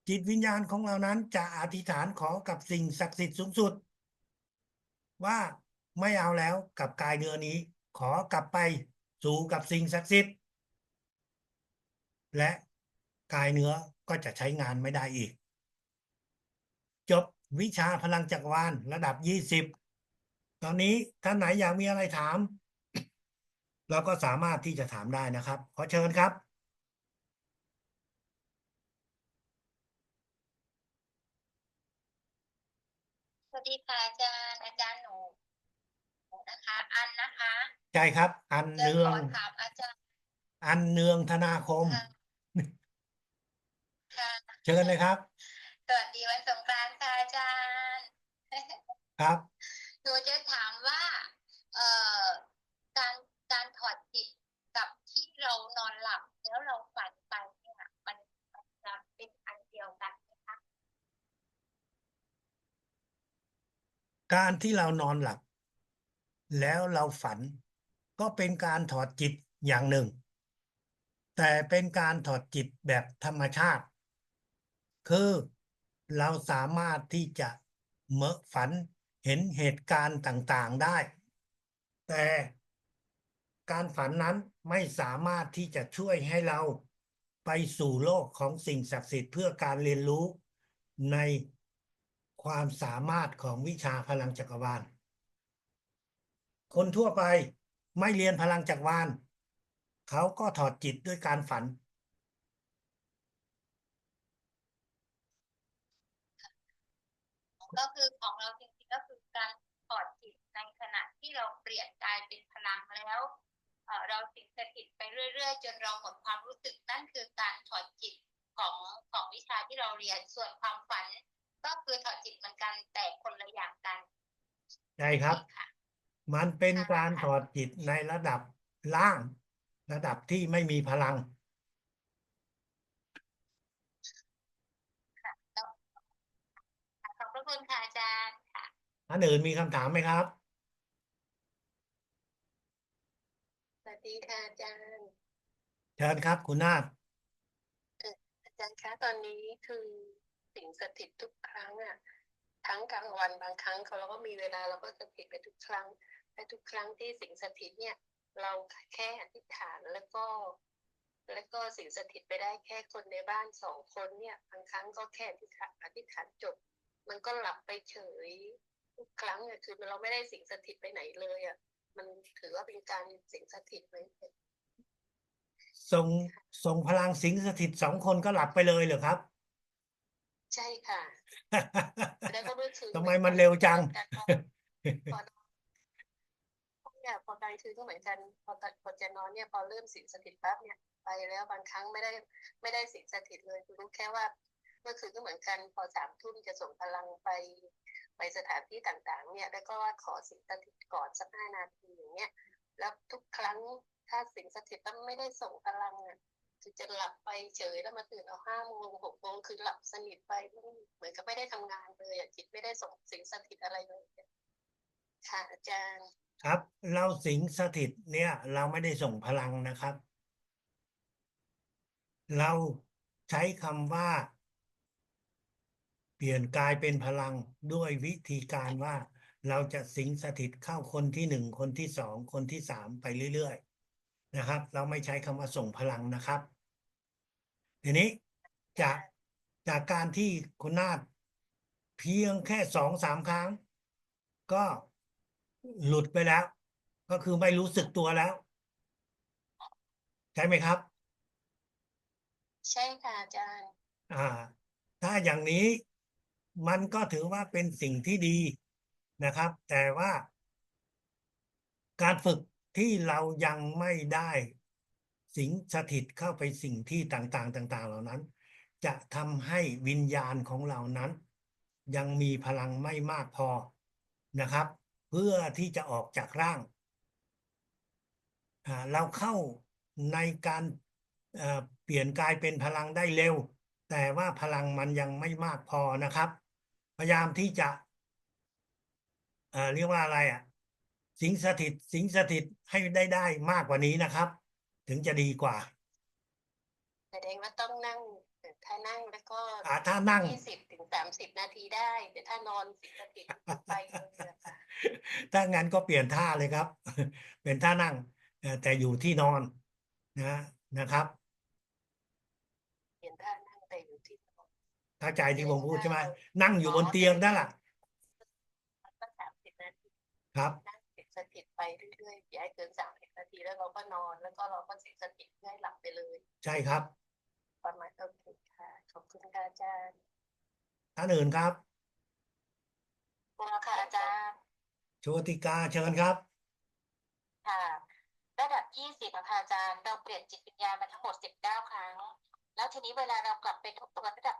จิตวิญญาณของเรานั้นจะอธิษฐานขอกับสิ่งศักดิ์สิทธิ์สูงสุดว่าไม่เอาแล้วกับกายเนื้อนี้ขอกลับไปสู่กับสิ่งศักดิ์สิทธิ์และกายเนื้อก็จะใช้งานไม่ได้อีกจบวิชาพลังจักรวาลระดับ20ตอนนี้ท่านไหนอยากมีอะไรถามเราก็สามารถที่จะถามได้นะครับขอเชิญครับ สดีค่ะอาจารย์หนูนะคะอันนะคะใช่ครับอันจะเนืองขอถามอาจารย์อันเนืองธนาคม ค่ะค่ะ เชิญเลยครับ สวัสดีวันสงกรานต์ค่ะอาจารย์ ครับ หนูจะถามว่าเอ่อการการถอดจิตกับที่เรานอนหลับแล้วเราฝันไปเนี่ยมันจะเป็นอันเดียวกันไหมคะการที่เรานอนหลับแล้วเราฝันก็เป็นการถอดจิตอย่างหนึ่งแต่เป็นการถอดจิตแบบธรรมชาติคือเราสามารถที่จะเมอฝันเห็นเหตุการณ์ต่างๆได้แต่การฝันนั้นไม่สามารถที่จะช่วยให้เราไปสู่โลกของสิ่งศักดิ์สิทธิ์เพื่อการเรียนรู้ในความสามารถของวิชาพลังจักรวาล คนทั่วไปไม่เรียนพลังจักรวาลเขาก็ถอดจิตด้วยการฝันก็คือของเราจริงๆก็คือการถอดจิตในขณะที่เราเปลี่ยนกายเป็นพลังแล้วเราสิงสถิตไปเรื่อยๆจนเราหมดความรู้สึกนั่นคือการถอดจิตของของวิชาที่เราเรียนส่วนความฝันก็คือถอดจิตเหมือนกันแต่คนละอย่างกันใช่ครับใช่ค่ะมันเป็นค่ะการถค่ะอดจิตในระดับล่างระดับที่ไม่มีพลังแล้วขอบพระคุณค่ะอาจารย์ค่ะท่านอื่นมีคำถามไหมครับสวัสดีค่ะอาจารย์เชิญครับคุณนาถอาจารย์คะตอนนี้คือสิ่งสถิตทุกครั้งอ่ะทั้งกลางวันบางครั้งเราก็มีเวลาเราก็สถิตไปทุกครั้งและทุกครั้งที่สิ่งสถิตเนี่ยเราแค่อธิษฐานแล้วก็สิ่งสถิตไปได้แค่คนในบ้าน2 คนเนี่ยบางครั้งก็แค่อธิษฐานจบมันก็หลับไปเฉยทุกครั้งอ่ะคือเราไม่ได้สิ่งสถิตไปไหนเลยอ่ะมันถือว่าเป็นการสิ่งสถิตไหมส่งส่งพลังสิงสถิต2 คนก็หลับไปเลยเหรอครับ ใช่ค่ะแล้วก็เมื่อคื ทำไมนเหมือนกันมันเร็วจัง เหมือนกันพอ เนี่ยพอกลางคืนก็เหมือนกันพอจะนอนเนี่ยพอเริ่มสิงสถิตปั๊บเนี่ยไปแล้วบางครั้งไม่ได้สิงสถิตเลยคือรู้แค่ว่าเมื่อคืนก็เหมือนกันพอ3 ทุ่มจะส่งพลังไปสถานที่ต่างๆเนี่ยแล้วก็ว่าขอสิงสถิตก่อนสัก5 นาทีอย่างเงี้ยแล้วทุกครั้งถ้าสิงสถิตแล้วไม่ได้ส่งพลังอ่ะคือจะหลับไปเฉยแล้วมาตื่นเอา5 โมง6 โมงคือหลับสนิทไปเหมือนกับไม่ได้ทำงานเลยอ่ะจิตไม่ได้ส่งสิงสถิตอะไรเลยค่ะอาจารย์ครับเราสิงสถิตเนี่ยเราไม่ได้ส่งพลังนะครับเราใช้คำว่า เปลี่ยนกายเป็นพลังด้วยวิธีการว่าเราจะสิงสถิตเข้าคนที่1คนที่2คนที่3ไปเรื่อยๆนะครับเราไม่ใช้คำว่าส่งพลังนะครับทีนี้จากจากการที่คุณนาฏเพียงแค่2-3 ครั้งก็หลุดไปแล้วก็คือไม่รู้สึกตัวแล้วใช่ไหมครับใช่ค่ะอาจารย์ อ่าถ้าอย่างนี้มันก็ถือว่าเป็นสิ่งที่ดีนะครับแต่ว่า การฝึกที่เรายังไม่ได้สิงสถิตเข้าไปสิ่งที่ต่างๆเหล่านั้นจะทำให้วิญญาณของเรานั้นยังมีพลังไม่มากพอนะครับเพื่อที่จะออกจากร่างเราเข้าในการเปลี่ยนกายเป็นพลังได้เร็วแต่ว่าพลังมันยังไม่มากพอนะครับพยายามที่จะเรียกว่าอะไรสิงสถิตให้ได้มากกว่านี้นะครับถึงจะดีกว่าแสดงว่าต้องนั่งถ้านั่งแล้วก็ถ้านั่ง 20 ถึง 30 นาทีได้แต่ถ้านอนสิบนาทีคือไปเลยอะค่ะ ถ้างั้นก็เปลี่ยนท่าเลยครับเป็นท่านั่งแต่อยู่ที่นอนนะนะครับเปลี่ยนท่านั่งไปอยู่ที่นอนเข้าใจที่แสดผมพูดใช่ไหมงว่าถ้าเรานั่งอยู่บนเตียงนั่นแหละก็30 นาทีครับนั่งสิงสถิตไปเรื่อยๆอย่าให้เกิน30 นาทีแล้วเราก็นอนแล้วก็เราก็สิงสถิตเพื่อให้หลับไปเลยใช่ครับประมาณโอเคค่ะขอบคุณค่ะอาจารย์ท่านอื่นครับ โชติกาเชิญครับ ค่ะ ระดับ20อะค่ะอาจารย์เราเปลี่ยนจิตวิญญาณมาทั้งหมด19 ครั้ง แล้วทีนี้เวลาเรากลับไปทบทวนระดับ